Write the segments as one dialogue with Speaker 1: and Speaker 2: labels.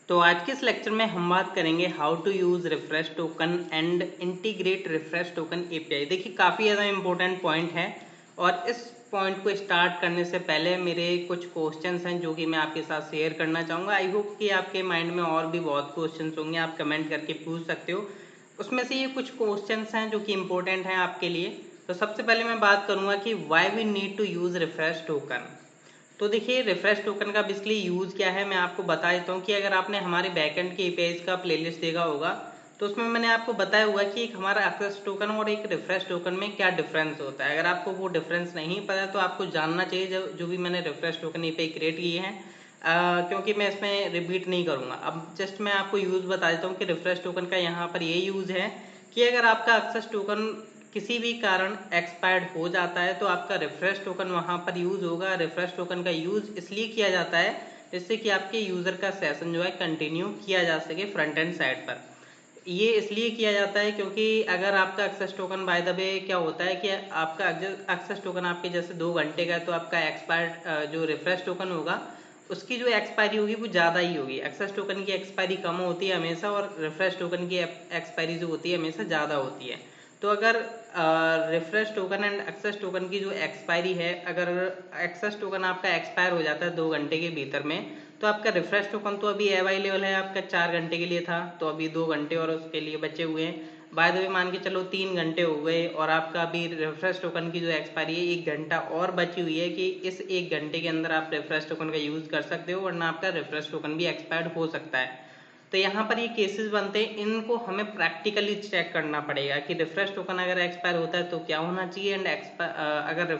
Speaker 1: तो आज के इस लेक्चर में हम बात करेंगे how to use refresh token and integrate refresh token API. देखिए काफ़ी ज़्यादा इंपॉर्टेंट पॉइंट है और इस पॉइंट को स्टार्ट करने से पहले मेरे कुछ क्वेश्चंस हैं जो कि मैं आपके साथ शेयर करना चाहूँगा। आई होप कि आपके माइंड में और भी बहुत क्वेश्चंस होंगे, आप कमेंट करके पूछ सकते हो। उसमें से ये कुछ क्वेश्चंस हैं जो कि इंपॉर्टेंट हैं आपके लिए। तो सबसे पहले मैं बात करूँगा कि why we need to use refresh token. तो देखिए रिफ्रेश टोकन का बेसिकली यूज़ क्या है, मैं आपको बता देता हूँ कि अगर आपने हमारे बैकएंड के एपीआईज का प्लेलिस्ट देखा होगा तो उसमें मैंने आपको बताया हुआ कि एक हमारा एक्सेस टोकन और एक रिफ्रेश टोकन में क्या डिफरेंस होता है। अगर आपको वो डिफरेंस नहीं पता तो आपको जानना चाहिए जो भी मैंने रिफ्रेश टोकन एपीआई क्रिएट किए हैं, क्योंकि मैं इसमें रिपीट नहीं करूँगा। अब जस्ट मैं आपको यूज़ बता देता हूँ कि रिफ्रेश टोकन का यहाँ पर ये यूज़ है कि अगर आपका एक्सेस टोकन किसी भी कारण एक्सपायर्ड हो जाता है तो आपका रिफ्रेश टोकन वहाँ पर यूज़ होगा। रिफ्रेश टोकन का यूज़ इसलिए किया जाता है जिससे कि आपके यूज़र का सेशन जो है कंटिन्यू किया जा सके फ्रंट एंड साइड पर। ये इसलिए किया जाता है क्योंकि अगर आपका access token by the way क्या होता है कि आपका एक्सेस टोकन आपके जैसे 2 घंटे का है तो आपका एक्सपायर्ड जो रिफ्रेश टोकन होगा उसकी जो एक्सपायरी होगी वो ज़्यादा ही होगी। एक्सेस टोकन की एक्सपायरी कम होती है हमेशा और रिफ्रेश टोकन की एक्सपायरी जो होती है हमेशा ज़्यादा होती है। तो अगर refresh token and access token की जो एक्सपायरी है, अगर एक्सेस टोकन आपका एक्सपायर हो जाता है 2 घंटे के भीतर में तो आपका रिफ्रेश टोकन तो अभी अवेलेबल है, आपका 4 घंटे के लिए था तो अभी 2 घंटे और उसके लिए बचे हुए हैं। बाय द वे मान के चलो 3 घंटे हो गए और आपका अभी रिफ्रेश टोकन की जो एक्सपायरी है 1 घंटा और बची हुई है कि इस 1 घंटे के अंदर आप रिफ्रेश टोकन का यूज़ कर सकते हो, वरना आपका रिफ्रेश टोकन भी एक्सपायर्ड हो सकता है। तो यहाँ पर ये केसेस बनते हैं, इनको हमें प्रैक्टिकली चेक करना पड़ेगा कि रिफ्रेश टोकन अगर एक्सपायर होता है तो क्या होना चाहिए एंड अगर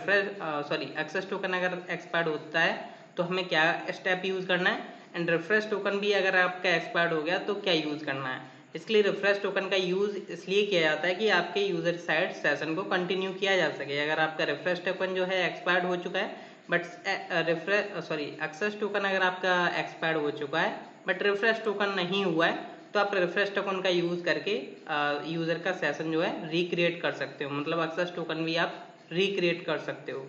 Speaker 1: एक्सेस टोकन अगर एक्सपायर्ड होता है तो हमें क्या स्टेप यूज़ करना है एंड रिफ्रेश टोकन भी अगर आपका एक्सपायर्ड हो गया तो क्या यूज़ करना है। इसके लिए रिफ्रेश टोकन का यूज़ इसलिए किया जाता है कि आपके यूज़र साइड सेशन को कंटिन्यू किया जा सके। अगर आपका रिफ्रेश टोकन जो है एक्सपायर्ड हो चुका है बट एक्सेस टोकन अगर आपका एक्सपायर्ड हो चुका है बट रिफ्रेश टोकन नहीं हुआ है तो आप रिफ्रेश टोकन का यूज़ करके यूज़र का सेशन जो है रिक्रिएट कर सकते हो, मतलब एक्सेस टोकन भी आप रिक्रिएट कर सकते हो।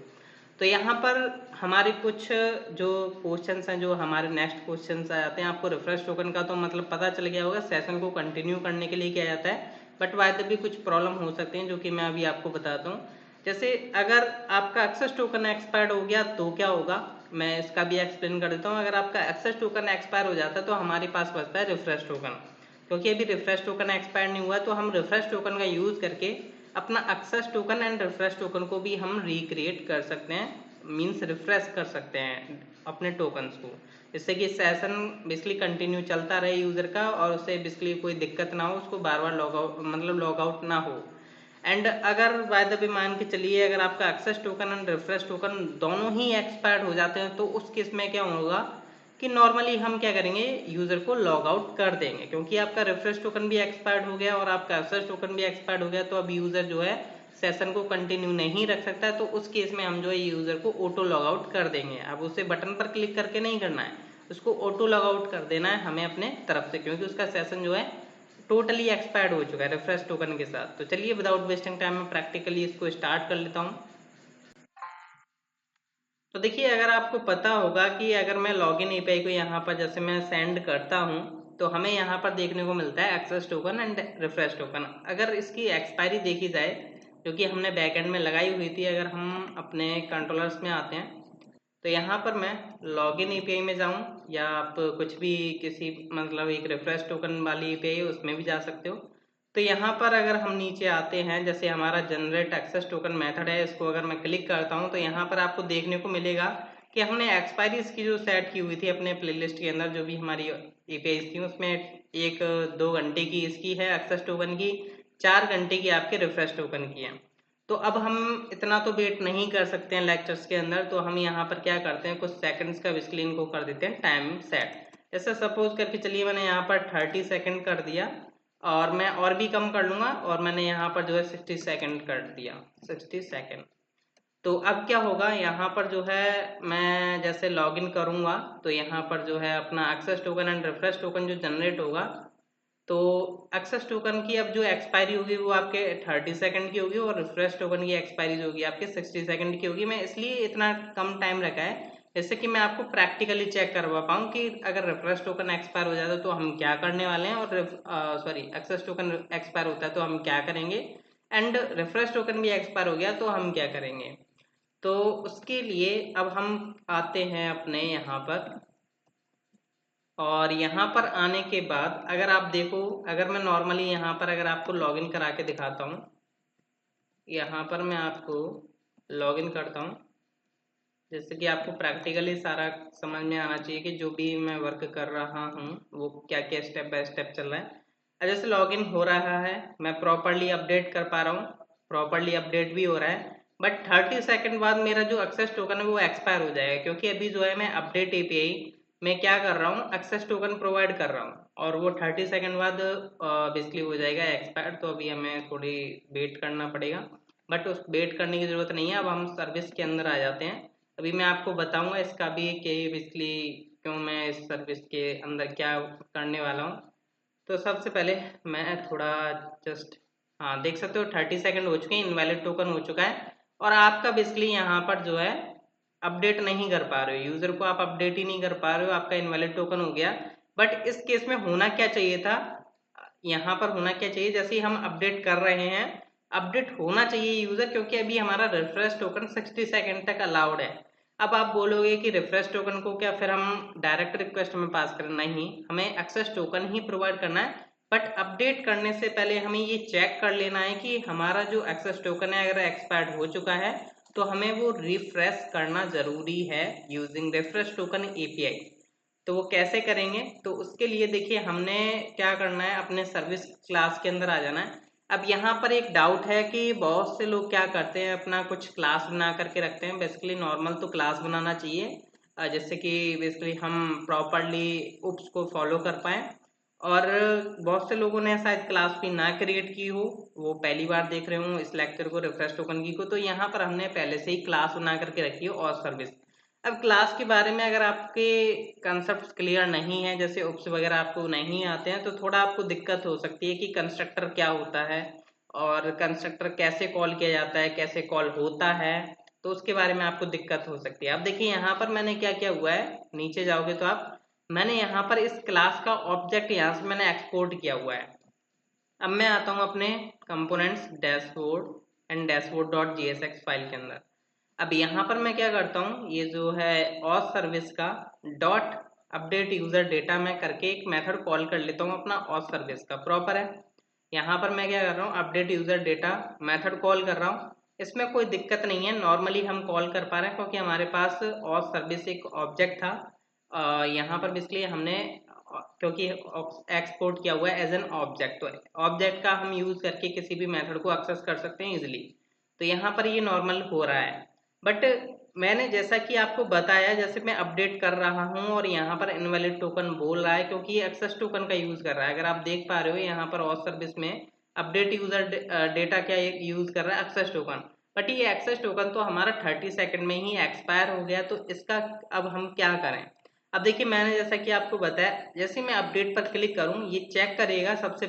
Speaker 1: तो यहाँ पर हमारे कुछ जो क्वेश्चंस हैं, जो हमारे नेक्स्ट क्वेश्चंस आ जाते हैं, आपको रिफ्रेश टोकन का तो मतलब पता चल गया होगा सेशन को कंटिन्यू करने के लिए किया जाता है, बट वाय भी कुछ प्रॉब्लम हो सकते हैं जो कि मैं अभी आपको बताता हूँ। जैसे अगर आपका एक्सेस टोकन एक्सपायर्ड हो गया तो क्या होगा, मैं इसका भी एक्सप्लेन कर देता हूँ। अगर आपका एक्सेस टोकन एक्सपायर हो जाता है तो हमारे पास बचता है रिफ्रेश टोकन, क्योंकि अभी रिफ्रेश टोकन एक्सपायर नहीं हुआ तो हम रिफ्रेश टोकन का यूज़ करके अपना access token and refresh token को भी हम रिक्रिएट कर सकते हैं, मीन्स रिफ्रेश कर सकते हैं अपने टोकन्स को, जिससे कि सेशन बेसिकली कंटिन्यू चलता रहे यूज़र का और उससे बेसिकली कोई दिक्कत ना हो, उसको बार बार लॉग आउट मतलब लॉग आउट ना हो। एंड अगर बाय द वे मान के चलिए अगर आपका access token and refresh token दोनों ही एक्सपायर्ड हो जाते हैं तो उस केस में क्या होगा कि नॉर्मली हम क्या करेंगे, यूज़र को लॉग आउट कर देंगे, क्योंकि आपका रिफ्रेश टोकन भी एक्सपायर्ड हो गया और आपका एक्सेस टोकन भी एक्सपायर्ड हो गया तो अब यूज़र जो है सेशन को कंटिन्यू नहीं रख सकता है। तो उस केस में हम जो है यूज़र को ऑटो लॉग आउट कर देंगे। अब उसे बटन पर क्लिक करके नहीं करना है, उसको ऑटो लॉग आउट कर देना है हमें अपने तरफ से, क्योंकि उसका सेशन जो है टोटली एक्सपायर्ड हो चुका है रिफ्रेश टोकन के साथ। तो चलिए विदाउट वेस्टिंग टाइम में प्रैक्टिकली इसको स्टार्ट कर लेता हूँ। तो देखिए अगर आपको पता होगा कि अगर मैं लॉगिन एपीआई को यहाँ पर जैसे मैं सेंड करता हूँ तो हमें यहाँ पर देखने को मिलता है access token and refresh token. अगर इसकी एक्सपायरी देखी जाए जो कि हमने बैकएंड में लगाई हुई थी, अगर हम अपने कंट्रोलर्स में आते हैं तो यहाँ पर मैं लॉगिन एपीआई में जाऊँ या आप कुछ भी किसी मतलब एक रिफ्रेश टोकन वाली एपीआई है उसमें भी जा सकते हो। तो यहाँ पर अगर हम नीचे आते हैं, जैसे हमारा जनरेट एक्सेस टोकन मेथड है, इसको अगर मैं क्लिक करता हूँ तो यहाँ पर आपको देखने को मिलेगा कि हमने एक्सपायरी इसकी जो सेट की हुई थी अपने प्लेलिस्ट के अंदर, जो भी हमारी एपीआई थी उसमें 1-2 घंटे की इसकी है एक्सेस टोकन की, 4 घंटे की आपके रिफ्रेश टोकन की है। तो अब हम इतना तो वेट नहीं कर सकते हैं लेक्चर्स के अंदर, तो हम यहाँ पर क्या करते हैं कुछ सेकंड्स का बेसिकली इनको कर देते हैं टाइम सेट। जैसे सपोज करके चलिए मैंने यहाँ पर 30 सेकंड कर दिया और मैं और भी कम कर लूँगा और मैंने यहाँ पर जो है 60 सेकंड कर दिया, 60 सेकंड। तो अब क्या होगा यहाँ पर जो है मैं जैसे लॉगिन करूँगा तो यहाँ पर जो है अपना access token and refresh token जो जनरेट होगा, तो एक्सेस टोकन की अब जो एक्सपायरी होगी वो आपके 30 सेकंड की होगी और रिफ्रेश टोकन की एक्सपायरी जो होगी आपके 60 सेकंड की होगी। मैं इसलिए इतना कम टाइम रखा है जैसे कि मैं आपको प्रैक्टिकली चेक करवा पाऊँ कि अगर रेफरेंस टोकन एक्सपायर हो जाता है तो हम क्या करने वाले हैं, और सॉरी एक्सेस टोकन एक्सपायर होता है तो हम क्या करेंगे, एंड रेफरेंस टोकन भी एक्सपायर हो गया तो हम क्या करेंगे। तो उसके लिए अब हम आते हैं अपने यहाँ पर, और यहाँ पर आने के बाद अगर आप देखो, अगर मैं नॉर्मली यहाँ पर अगर आपको लॉगिन करा के दिखाता हूँ, यहाँ पर मैं आपको लॉगिन करता हूँ, जैसे कि आपको प्रैक्टिकली सारा समझ में आना चाहिए कि जो भी मैं वर्क कर रहा हूँ वो क्या क्या स्टेप बाय स्टेप चल रहा है। अब जैसे लॉगिन हो रहा है, मैं प्रॉपरली अपडेट कर पा रहा हूँ, प्रॉपरली अपडेट भी हो रहा है, बट 30 सेकंड बाद मेरा जो एक्सेस टोकन है वो एक्सपायर हो जाएगा, क्योंकि अभी जो है मैं अपडेट एपीआई में क्या कर रहा हूँ, एक्सेस टोकन प्रोवाइड कर रहा हूँ, और वो 30 सेकंड बाद बेसिकली हो जाएगा एक्सपायर। तो अभी हमें थोड़ी वेट करना पड़ेगा, बट उस वेट करने की ज़रूरत नहीं है। अब हम सर्विस के अंदर आ जाते हैं। अभी मैं आपको बताऊंगा इसका भी कि बेसिकली क्यों मैं इस सर्विस के अंदर क्या करने वाला हूँ। तो सबसे पहले मैं थोड़ा जस्ट, हाँ देख सकते हो 30 सेकंड हो चुके हैं, इनवैलिड टोकन हो चुका है, और आपका बेसिकली यहाँ पर जो है अपडेट नहीं कर पा रहे हो, यूजर को आप अपडेट ही नहीं कर पा रहे हो, आपका इनवैलिड टोकन हो गया। बट इस केस में होना क्या चाहिए था, यहाँ पर होना क्या चाहिए, जैसे ही हम अपडेट कर रहे हैं, अपडेट होना चाहिए यूजर, क्योंकि अभी हमारा रिफ्रेश टोकन 60 सेकंड तक अलाउड है। अब आप बोलोगे कि रिफ्रेश टोकन को क्या फिर हम डायरेक्ट रिक्वेस्ट में पास करें, नहीं, हमें एक्सेस टोकन ही प्रोवाइड करना है। बट अपडेट करने से पहले हमें ये चेक कर लेना है कि हमारा जो एक्सेस टोकन है अगर एक्सपायर्ड हो चुका है तो हमें वो रिफ्रेश करना जरूरी है यूजिंग रिफ्रेश टोकन एपीआई। तो वो कैसे करेंगे, तो उसके लिए देखिए हमने क्या करना है, अपने सर्विस क्लास के अंदर आ जाना है। अब यहाँ पर एक डाउट है कि बहुत से लोग क्या करते हैं, अपना कुछ क्लास बना करके रखते हैं। बेसिकली नॉर्मल तो क्लास बनाना चाहिए, जिससे कि बेसिकली हम प्रॉपरली उप्स को फॉलो कर पाएँ। और बहुत से लोगों ने शायद क्लास भी ना क्रिएट की हो, वो पहली बार देख रहे हो इस लेक्चर को, रिफ्रेश टोकन की को, तो यहाँ पर हमने पहले से ही क्लास बना करके रखी है और सर्विस। अब क्लास के बारे में अगर आपके कंसेप्ट क्लियर नहीं है, जैसे उप्स वगैरह आपको नहीं आते हैं, तो थोड़ा आपको दिक्कत हो सकती है कि कंस्ट्रक्टर क्या होता है और कंस्ट्रक्टर कैसे कॉल किया जाता है, कैसे कॉल होता है, तो उसके बारे में आपको दिक्कत हो सकती है। अब देखिए यहाँ पर मैंने क्या किया हुआ है, नीचे जाओगे तो आप, मैंने यहाँ पर इस क्लास का ऑब्जेक्ट यहाँ से मैंने एक्सपोर्ट किया हुआ है। अब मैं आता हूँ अपने components dashboard and dashboard dot GSX file के अंदर। अब यहाँ पर मैं क्या करता हूँ, ये जो है ऑस सर्विस का डॉट अपडेट यूजर डेटा में करके एक मेथड कॉल कर लेता हूँ अपना ऑस सर्विस का, प्रॉपर है। यहाँ पर मैं क्या कर रहा हूँ, update user data method call कर रहा हूँ। इसमें कोई दिक्कत नहीं है, नॉर्मली हम कॉल कर पा रहे हैं क्योंकि हमारे पास ऑस सर्विस एक ऑब्जेक्ट था। यहाँ पर बेसिकली हमने क्योंकि एक्सपोर्ट किया हुआ है एज एन ऑब्जेक्ट, तो ऑब्जेक्ट का हम यूज करके किसी भी मेथड को एक्सेस कर सकते हैं इजिली। तो यहाँ पर ये नॉर्मल हो रहा है, बट मैंने जैसा कि आपको बताया, जैसे मैं अपडेट कर रहा हूँ और यहाँ पर इनवैलिड टोकन बोल रहा है क्योंकि ये एक्सेस टोकन का यूज कर रहा है। अगर आप देख पा रहे हो यहाँ पर ऑस सर्विस में अपडेट यूजर डेटा क्या यूज कर रहा है, एक्सेस टोकन, बट ये एक्सेस टोकन तो हमारा 30 सेकंड में ही एक्सपायर हो गया। तो इसका अब हम क्या करें। अब देखिए मैंने जैसा कि आपको बताया, जैसे मैं अपडेट पर क्लिक करूं ये चेक करेगा, सबसे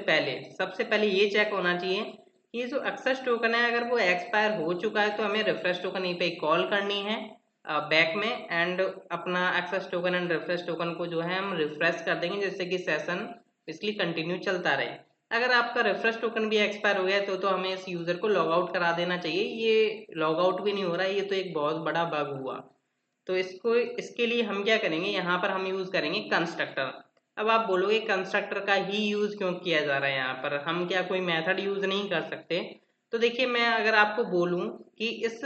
Speaker 1: पहले ये चेक होना चाहिए ये जो एक्सेस टोकन है अगर वो एक्सपायर हो चुका है तो हमें रिफ्रेश टोकन पे कॉल करनी है बैक में, एंड अपना access token and refresh token को जो है हम रिफ्रेश कर देंगे जिससे कि सेशन इसलिए कंटिन्यू चलता रहे। अगर आपका रिफ्रेश टोकन भी एक्सपायर हो गया तो हमें इस यूजर को लॉग आउट करा देना चाहिए। ये लॉग आउट भी नहीं हो रहा है, ये तो एक बहुत बड़ा बग हुआ। तो इसके लिए हम क्या करेंगे, यहाँ पर हम यूज करेंगे कंस्ट्रक्टर। अब आप बोलोगे कंस्ट्रक्टर का ही यूज क्यों किया जा रहा है, यहाँ पर हम क्या कोई मेथड यूज नहीं कर सकते। तो देखिए मैं अगर आपको बोलूं कि इस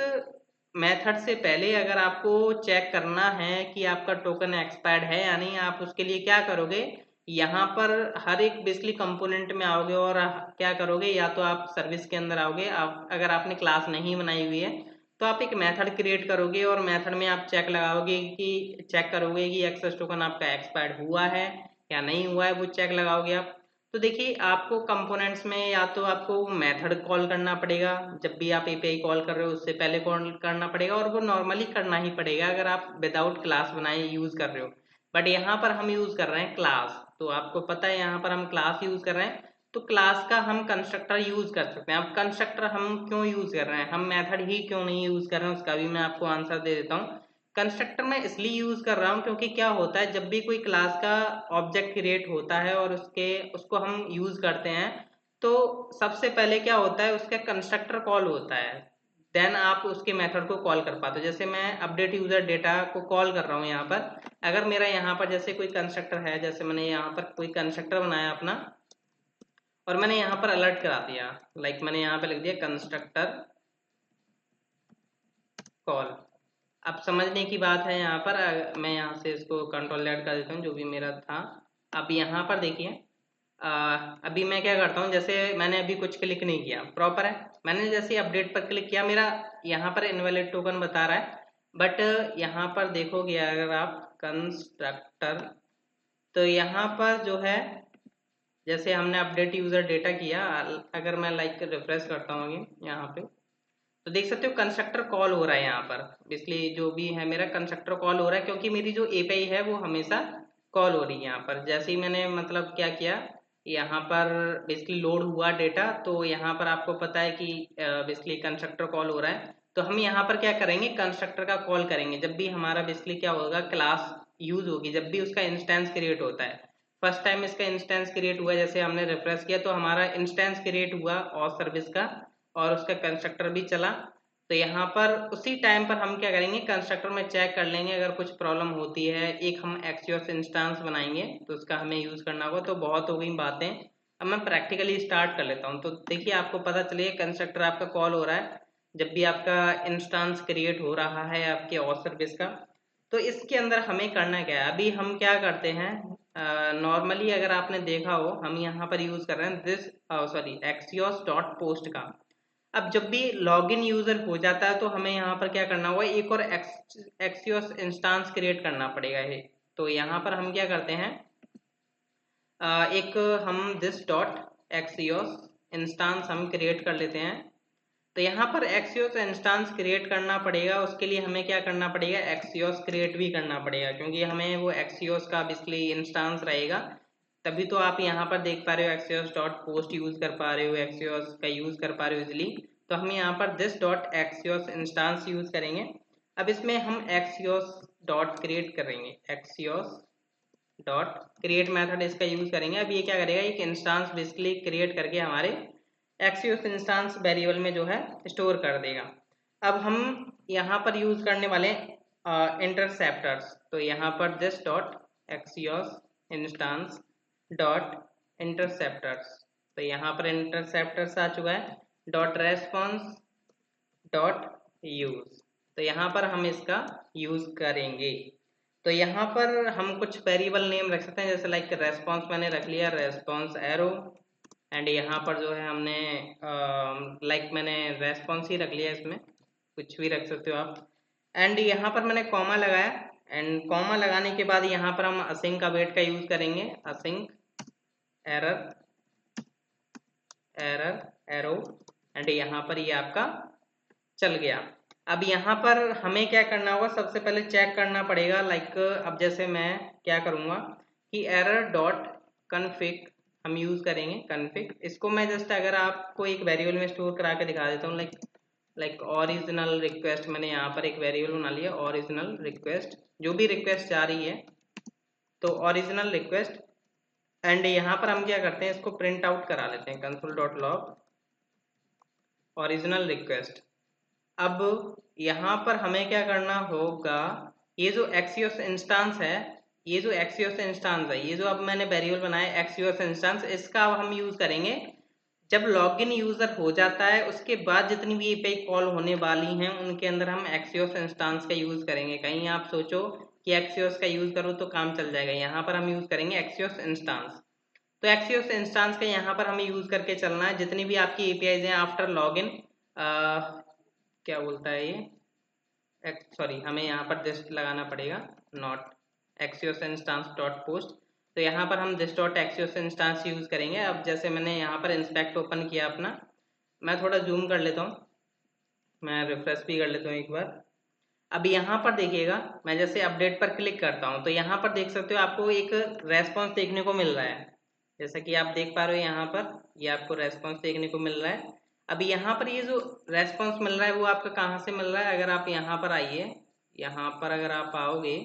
Speaker 1: मेथड से पहले अगर आपको चेक करना है कि आपका टोकन एक्सपायर्ड है या नहीं, आप उसके लिए क्या करोगे, यहाँ पर हर एक बेसिकली कंपोनेंट में आओगे और क्या करोगे, या तो आप सर्विस के अंदर आओगे, आप अगर आपने क्लास नहीं बनाई हुई है तो आप एक मेथड क्रिएट करोगे और मेथड में आप चेक करोगे कि एक्सेस टोकन आपका एक्सपायर्ड हुआ है या नहीं हुआ है, वो चेक लगाओगे आप। तो देखिए आपको कंपोनेंट्स में या तो आपको मेथड कॉल करना पड़ेगा, जब भी आप एपीआई कॉल कर रहे हो उससे पहले कॉल करना पड़ेगा, और वो नॉर्मली करना ही पड़ेगा अगर आप विदाउट क्लास बनाए यूज कर रहे हो। बट यहाँ पर हम यूज कर रहे हैं क्लास, तो आपको पता है यहाँ पर हम क्लास यूज कर रहे हैं, तो क्लास का हम कंस्ट्रक्टर यूज कर सकते हैं। अब कंस्ट्रक्टर हम क्यों यूज कर रहे हैं, हम मेथड ही क्यों नहीं यूज कर रहे हैं, उसका भी मैं आपको आंसर दे देता हूँ। कंस्ट्रक्टर मैं इसलिए यूज कर रहा हूँ क्योंकि क्या होता है, जब भी कोई क्लास का ऑब्जेक्ट क्रिएट होता है और उसको हम यूज करते हैं, तो सबसे पहले क्या होता है, उसका कंस्ट्रक्टर कॉल होता है, देन आप उसके मेथड को कॉल कर पाते हो। जैसे मैं अपडेट यूजर डेटा को कॉल कर रहा हूँ यहाँ पर, अगर मेरा यहाँ पर जैसे कोई कंस्ट्रक्टर है, जैसे मैंने यहाँ पर कोई कंस्ट्रक्टर बनाया अपना और मैंने यहाँ पर अलर्ट करा दिया, लाइक मैंने यहाँ पे लिख दिया कंस्ट्रक्टर कॉल। अब समझने की बात है यहाँ पर, मैं यहाँ से इसको कंट्रोल Z कर देता हूँ जो भी मेरा था। अब यहाँ पर देखिए, अभी मैं क्या करता हूँ, जैसे मैंने अभी कुछ क्लिक नहीं किया, प्रॉपर है, मैंने जैसे अपडेट पर क्लिक किया, मेरा यहाँ पर इनवैलिड टोकन बता रहा है, बट यहाँ पर देखोगे अगर आप कंस्ट्रक्टर, तो यहाँ पर जो है, जैसे हमने अपडेट यूजर डेटा किया, अगर मैं लाइक रिफ्रेश करता हूँ अभी यहाँ पे, तो देख सकते हो कंस्ट्रक्टर कॉल हो रहा है यहाँ पर, इसलिए जो भी है मेरा कंस्ट्रक्टर कॉल हो रहा है क्योंकि मेरी जो एपीआई है वो हमेशा कॉल हो रही है यहाँ पर। जैसे ही मैंने मतलब क्या किया, यहाँ पर बेसिकली लोड हुआ डेटा, तो यहाँ पर आपको पता है कि बेसिकली कंस्ट्रक्टर कॉल हो रहा है, तो हम यहाँ पर क्या करेंगे, कंस्ट्रक्टर का कॉल करेंगे जब भी हमारा बेसिकली क्या होगा, क्लास यूज होगी, जब भी उसका इंस्टेंस क्रिएट होता है। फर्स्ट टाइम इसका इंस्टेंस क्रिएट हुआ, जैसे हमने रिफ्रेश किया तो हमारा इंस्टेंस क्रिएट हुआ और सर्विस का, और उसका कंस्ट्रक्टर भी चला। तो यहाँ पर उसी टाइम पर हम क्या करेंगे, कंस्ट्रक्टर में चेक कर लेंगे, अगर कुछ प्रॉब्लम होती है, एक हम एक्सियोस इंस्टेंस बनाएंगे तो उसका हमें यूज करना होगा। तो बहुत हो गई बातें, अब मैं प्रैक्टिकली स्टार्ट कर लेता हूँ। तो देखिए आपको पता चलिए कंस्ट्रक्टर आपका कॉल हो रहा है जब भी आपका इंस्टेंस क्रिएट हो रहा है आपके और सर्विस का। तो इसके अंदर हमें करना क्या है, अभी हम क्या करते हैं, नॉर्मली अगर आपने देखा हो, हम यहाँ पर यूज कर रहे हैं this sorry Axios dot post का। अब जब भी लॉगिन यूजर हो जाता है तो हमें यहाँ पर क्या करना होगा, एक और एक्सियोस इंस्टेंस क्रिएट करना पड़ेगा है। तो यहाँ पर हम क्या करते हैं, एक हम दिस डॉट एक्सियोस इंस्टेंस हम क्रिएट कर लेते हैं। तो यहाँ पर एक्सियोस इंस्टेंस क्रिएट करना पड़ेगा, उसके लिए हमें क्या करना पड़ेगा, एक्सियोस क्रिएट भी करना पड़ेगा, क्योंकि हमें वो एक्सियोस का बेसिकली इंस्टेंस रहेगा, तभी तो आप यहाँ पर देख पा रहे हो एक्सियोस डॉट पोस्ट यूज कर पा रहे हो, एक्सियोस का यूज कर पा रहे हो इजिली। तो हम यहाँ पर this dot Axios instance use करेंगे। अब इसमें हम एक्सियोस डॉट क्रिएट करेंगे, एक्सियोस डॉट क्रिएट मेथड इसका यूज करेंगे। अब ये क्या करेगा, एक इंस्टेंस बेसिकली क्रिएट करके हमारे एक्सियोस इंस्टेंस वेरिएबल में जो है स्टोर कर देगा। अब हम यहाँ पर यूज करने वाले इंटरसेप्टर्स, तो यहाँ पर this dot Axios instance dot interceptors, तो यहाँ पर इंटरसेप्टर्स आ चुका है, डॉट रेस्पॉन्स डॉट यूज, तो यहाँ पर हम इसका यूज करेंगे। तो यहाँ पर हम कुछ वेरिएबल नेम रख सकते हैं, जैसे लाइक रेस्पॉन्स मैंने रख लिया रेस्पॉन्स एरो, एंड यहाँ पर जो है हमने लाइक मैंने रेस्पॉन्स ही रख लिया, इसमें कुछ भी रख सकते हो आप। एंड यहाँ पर मैंने कॉमा लगाया, एंड कॉमा लगाने के बाद यहाँ पर हम असिंक अवेट का यूज करेंगे, async error error arrow, and यहाँ पर ये आपका चल गया। अब यहाँ पर हमें क्या करना होगा, सबसे पहले चेक करना पड़ेगा, लाइक अब जैसे मैं क्या करूँगा कि एरर डॉट कन्फिग हम यूज करेंगे, कन्फिग इसको मैं जस्ट अगर आपको एक वेरिएबल में स्टोर करा के दिखा देता हूँ, लाइक ओरिजिनल रिक्वेस्ट, मैंने यहाँ पर एक वेरिएबल बना लिया ओरिजिनल रिक्वेस्ट, जो भी रिक्वेस्ट जा रही है तो ओरिजिनल रिक्वेस्ट, एंड यहाँ पर हम क्या करते हैं, इसको प्रिंट आउट करा लेते हैं, console dot log original request. अब यहाँ पर हमें क्या करना होगा, ये जो एक्सियोस इंस्टेंस है, ये जो एक्सियोस इंस्टेंस है, ये जो अब मैंने वेरिएबल बनाया एक्सियोस इंस्टेंस, इसका अब हम यूज करेंगे जब लॉगिन यूजर हो जाता है, उसके बाद जितनी भी एपीआई कॉल होने वाली हैं उनके अंदर हम एक्सियोस इंस्टेंस का यूज करेंगे। कहीं आप सोचो कि एक्सियोस का यूज करो तो काम चल जाएगा, यहाँ पर हम यूज करेंगे एक्सियोस इंस्टेंस। तो एक्सियोस इंस्टेंस का यहाँ पर हमें यूज करके चलना है, जितनी भी आपकी एपीआईज हैं आफ्टर लॉगिन, क्या बोलता है ये, सॉरी हमें यहाँ पर दिस लगाना पड़ेगा, not Axios instance dot post. तो यहाँ पर हम this dot Axios instance use करेंगे। अब जैसे मैंने यहाँ पर इंस्पेक्ट ओपन किया अपना, मैं थोड़ा जूम कर लेता हूँ, मैं रिफ्रेश भी कर लेता हूँ एक बार। अब यहाँ पर देखिएगा, मैं जैसे अपडेट पर क्लिक करता हूँ तो यहाँ पर देख सकते हो आपको एक रेस्पॉन्स देखने को मिल रहा है, जैसा कि आप देख पा रहे हो यहाँ पर ये आपको रेस्पॉन्स देखने को मिल रहा है। अब यहाँ पर ये जो रेस्पॉन्स मिल रहा है वो आपका कहाँ से मिल रहा है, अगर आप यहाँ पर आइए, यहाँ पर अगर आप आओगे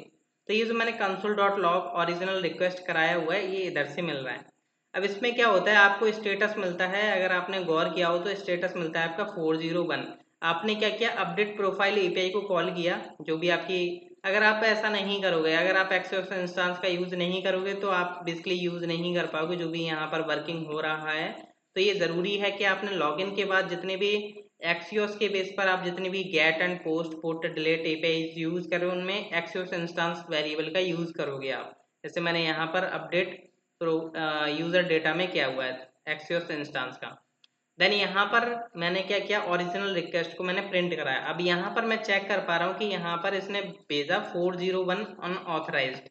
Speaker 1: तो ये जो मैंने console dot log original request कराया हुआ है ये इधर से मिल रहा है। अब इसमें क्या होता है, आपको स्टेटस मिलता है, अगर आपने गौर किया हो तो स्टेटस मिलता है आपका 401। आपने क्या किया, अपडेट प्रोफाइल एपीआई को कॉल किया, जो भी आपकी, अगर आप ऐसा नहीं करोगे, अगर आप एक्सेस इंस्टेंस का यूज नहीं करोगे तो आप बेसिकली यूज नहीं कर पाओगे जो भी यहाँ पर वर्किंग हो रहा है। तो ये जरूरी है कि आपने लॉगिन के बाद जितने भी एक्सियोस के बेस पर आप जितने भी get and post put delete API use करो उनमें एक्सियोस इंस्टेंस वेरिएबल का यूज करोगे आप। जैसे मैंने यहाँ पर अपडेट यूजर डेटा में क्या हुआ है एक्सियोस इंस्टेंस का। देन यहाँ पर मैंने क्या किया, ओरिजिनल रिक्वेस्ट को मैंने प्रिंट कराया। अब यहाँ पर मैं चेक कर पा रहा हूँ कि यहाँ पर इसने भेजा 401 अनऑथराइज्ड।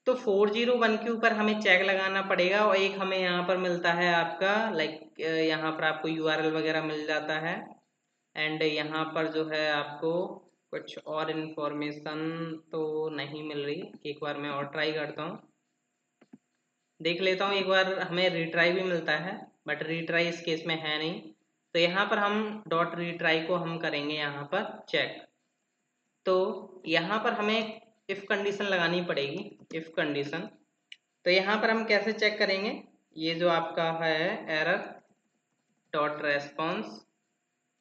Speaker 1: तो 401 के ऊपर हमें चेक लगाना पड़ेगा, और एक हमें यहाँ पर मिलता है आपका लाइक यहाँ पर आपको यूआरएल वगैरह मिल जाता है। एंड यहाँ पर जो है आपको कुछ और इन्फॉर्मेशन तो नहीं मिल रही। एक बार मैं और ट्राई करता हूँ, देख लेता हूँ। एक बार हमें रिट्राई भी मिलता है, बट रिट्राई इस केस में है नहीं। तो यहाँ पर हम डॉट रिट्राई को हम करेंगे यहाँ पर चेक। तो यहाँ पर हमें इफ कंडीशन लगानी पड़ेगी, इफ कंडीशन। तो यहाँ पर हम कैसे चेक करेंगे, ये जो आपका है error dot response,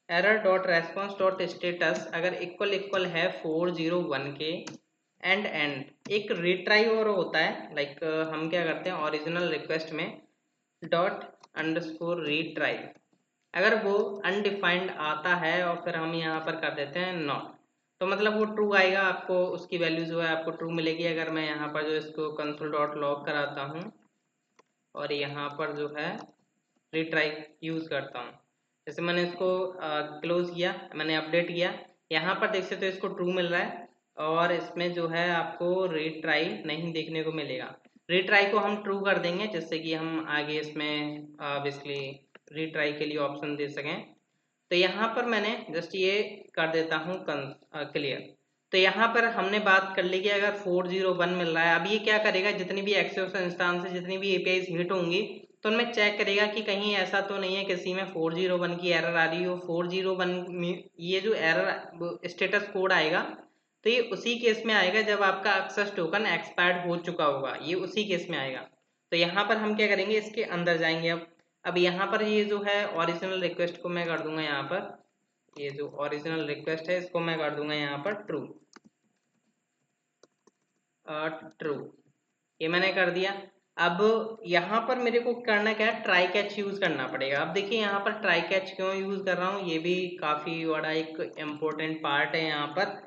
Speaker 1: error dot response dot status अगर इक्वल इक्वल है 401 के एंड एक रिट्राई और होता है, लाइक हम क्या करते हैं ओरिजिनल रिक्वेस्ट में डॉट अंडरस्कोर रीट्राई, अगर वो अनडिफाइंड आता है और फिर हम यहाँ पर कर देते हैं नॉट, तो मतलब वो ट्रू आएगा, आपको उसकी वैल्यू जो है आपको ट्रू मिलेगी। अगर मैं यहाँ पर जो इसको कंसोल डॉट लॉग कराता हूँ और यहाँ पर जो है रिट्राई यूज करता हूँ, जैसे मैंने इसको क्लोज किया, मैंने अपडेट किया, यहाँ पर देख सकते हो इसको ट्रू मिल रहा है, और इसमें जो है आपको रिट्राई नहीं देखने को मिलेगा। रिट्राई को हम ट्रू कर देंगे जिससे कि हम आगे इसमें बेसिकली रिट्राई के लिए ऑप्शन दे सकें। तो यहाँ पर मैंने जस्ट ये कर देता हूँ क्लियर। तो यहाँ पर हमने बात कर ली कि अगर 401 मिल रहा है, अब ये क्या करेगा, जितनी भी एक्सेस इंस्टेंस है, जितनी भी एपीआई हिट होंगी तो उनमें चेक करेगा कि कहीं ऐसा तो नहीं है किसी में 401 की एरर आ रही हो। 401 में ये जो एरर स्टेटस कोड आएगा तो ये उसी केस में आएगा जब आपका एक्सेस टोकन एक्सपायर्ड हो चुका होगा, ये उसी केस में आएगा। तो यहाँ पर हम क्या करेंगे, इसके अंदर जाएंगे। अब यहाँ पर ये जो है ओरिजिनल रिक्वेस्ट को मैं कर दूंगा यहाँ पर, ये जो ओरिजिनल रिक्वेस्ट है इसको मैं कर दूंगा यहाँ पर ट्रू, ट्रू, ये मैंने कर दिया। अब यहाँ पर मेरे को करना क्या है, ट्राई कैच यूज करना पड़ेगा। अब देखिए यहाँ पर ट्राई कैच क्यों यूज कर रहा हूँ, ये भी काफी बड़ा एक इम्पोर्टेंट पार्ट है यहाँ पर,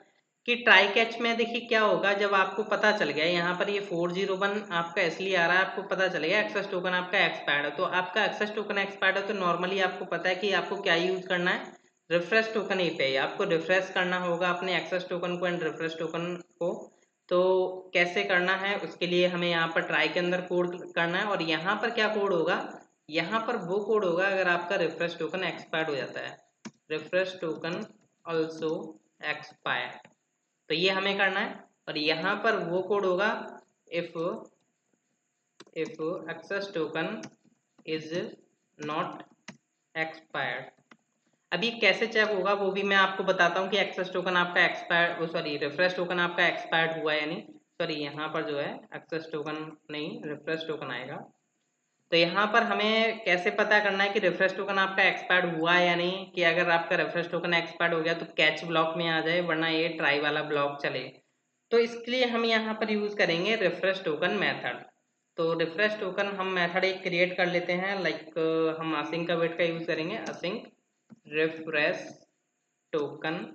Speaker 1: कि ट्राई कैच में देखिए क्या होगा, जब आपको पता चल गया यहाँ पर ये 401 आपका इसलिए आ रहा है, आपको पता चल गया एक्सेस टोकन आपका एक्सपायर्ड है। तो आपका एक्सेस टोकन एक्सपायर्ड है तो नॉर्मली आपको पता है कि आपको क्या यूज करना है, रिफ्रेश टोकन एपीआई आपको रिफ्रेश करना होगा अपने एक्सेस टोकन को एंड रिफ्रेश टोकन को। तो कैसे करना है उसके लिए हमें यहाँ पर ट्राई के अंदर कोड करना है, और यहाँ पर क्या कोड होगा, यहाँ पर वो कोड होगा अगर आपका रिफ्रेश टोकन एक्सपायर्ड हो जाता है, रिफ्रेश टोकन ऑल्सो एक्सपायर, तो ये हमें करना है। और यहाँ पर वो कोड होगा if access token is not expired. अब ये कैसे चेक होगा वो भी मैं आपको बताता हूँ कि एक्सेस टोकन आपका एक्सपायर, सॉरी रिफ्रेश टोकन आपका एक्सपायर्ड हुआ है या नहीं। सॉरी यहाँ पर जो है एक्सेस टोकन नहीं, रिफ्रेश टोकन आएगा। तो यहाँ पर हमें कैसे पता करना है कि रिफ्रेश टोकन आपका एक्सपायर्ड हुआ है या नहीं, कि अगर आपका रिफ्रेश टोकन एक्सपायर्ड हो गया तो कैच ब्लॉक में आ जाए, वरना ये ट्राई वाला ब्लॉक चले। तो इसके लिए हम यहाँ पर यूज करेंगे रिफ्रेश टोकन मेथड। तो रिफ्रेश टोकन हम मेथड एक क्रिएट कर लेते हैं, लाइक हम असिंक का वेट का यूज करेंगे, असिंक रिफ्रेश टोकन।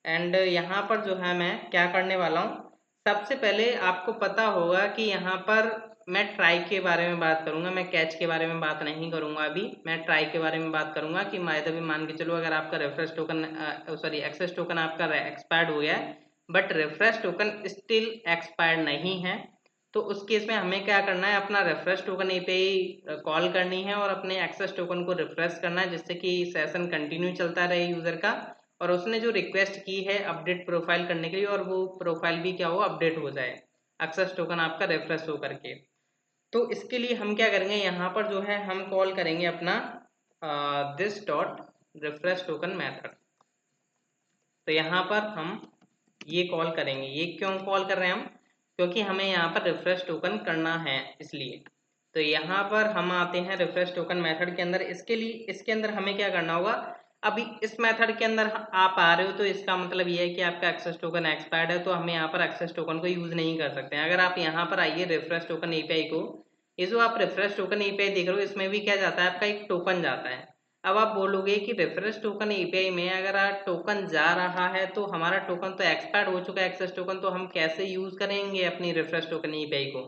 Speaker 1: एंड यहाँ पर जो है मैं क्या करने वाला हूँ, सबसे पहले आपको पता होगा कि यहाँ पर मैं ट्राई के बारे में बात करूंगा, मैं कैच के बारे में बात नहीं करूंगा। अभी मैं ट्राई के बारे में बात करूंगा कि भी मान के चलो अगर आपका reference token sorry access token आपका एक्सपायर्ड हो गया है but reference token still expired नहीं है, तो उस केस में हमें क्या करना है, अपना रेफरेंस टोकन एपीआई कॉल करनी है और अपने एक्सेस टोकन को रिफ्रेश करना है जिससे कि सेशन कंटिन्यू चलता रहे यूजर का, और उसने जो रिक्वेस्ट की है अपडेट प्रोफाइल करने के लिए और वो प्रोफाइल भी क्या हो अपडेट हो जाए एक्सेस टोकन आपका रिफ्रेश हो करके। तो इसके लिए हम क्या करेंगे, यहाँ पर जो है हम कॉल करेंगे अपना this dot refresh token method. तो यहाँ पर हम ये कॉल करेंगे। ये क्यों कॉल कर रहे हैं हम? क्योंकि हमें यहाँ पर रिफ्रेश टोकन करना है इसलिए। तो यहाँ पर हम आते हैं रिफ्रेश टोकन मेथड के अंदर। इसके अंदर हमें क्या करना होगा, अभी इस मेथड के अंदर आप आ रहे हो तो इसका मतलब ये है कि आपका एक्सेस टोकन एक्सपायर्ड है, तो हम यहाँ पर एक्सेस टोकन को यूज नहीं कर सकते हैं। अगर आप यहाँ पर आइए रिफ्रेश टोकन एपीआई को, ये जो आप रिफ्रेश टोकन एपीआई देख रहे हो इसमें भी क्या जाता है, आपका एक टोकन जाता है। अब आप बोलोगे कि रिफ्रेश टोकन एपीआई में अगर टोकन जा रहा है तो हमारा टोकन तो एक्सपायर्ड हो चुका है एक्सेस टोकन, तो हम कैसे यूज करेंगे अपनी रिफ्रेश टोकन एपीआई को?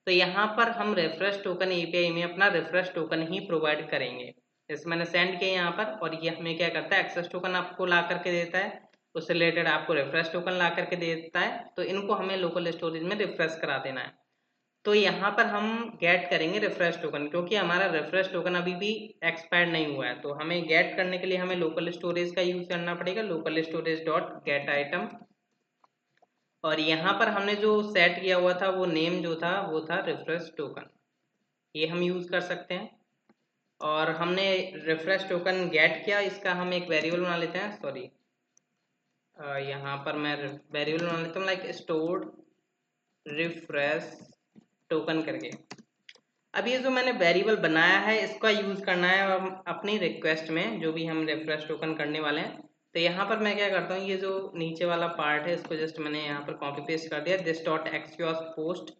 Speaker 1: तो यहाँ पर हम रिफ्रेश टोकन एपीआई में अपना रिफ्रेश टोकन ही प्रोवाइड करेंगे। जैसे मैंने सेंड किया यहाँ पर, और ये हमें क्या करता है, एक्सेस टोकन आपको ला करके देता है, उससे रिलेटेड आपको रिफ्रेश टोकन ला करके देता है। तो इनको हमें लोकल स्टोरेज में रिफ्रेश करा देना है। तो यहाँ पर हम गेट करेंगे रिफ्रेश टोकन, क्योंकि हमारा रिफ्रेश टोकन अभी भी एक्सपायर्ड नहीं हुआ है। तो हमें गेट करने के लिए हमें लोकल स्टोरेज का यूज करना पड़ेगा, local storage dot gate item. और यहाँ पर हमने जो सेट किया हुआ था वो नेम जो था वो था रिफ्रेश टोकन, ये हम यूज कर सकते हैं। और हमने रिफ्रेश टोकन गेट किया, इसका हम एक वेरिएबल बना लेते हैं, सॉरी यहाँ पर मैं वेरिएबल बना लेता हूँ लाइक स्टोर्ड रिफ्रेश टोकन करके। अब ये जो मैंने वेरिएबल बनाया है इसका यूज करना है अपनी रिक्वेस्ट में, जो भी हम रिफ्रेश टोकन करने वाले हैं। तो यहाँ पर मैं क्या करता हूँ, ये जो नीचे वाला पार्ट है इसको जस्ट मैंने यहाँ पर कॉपी पेस्ट कर दिया, this dot excuse post.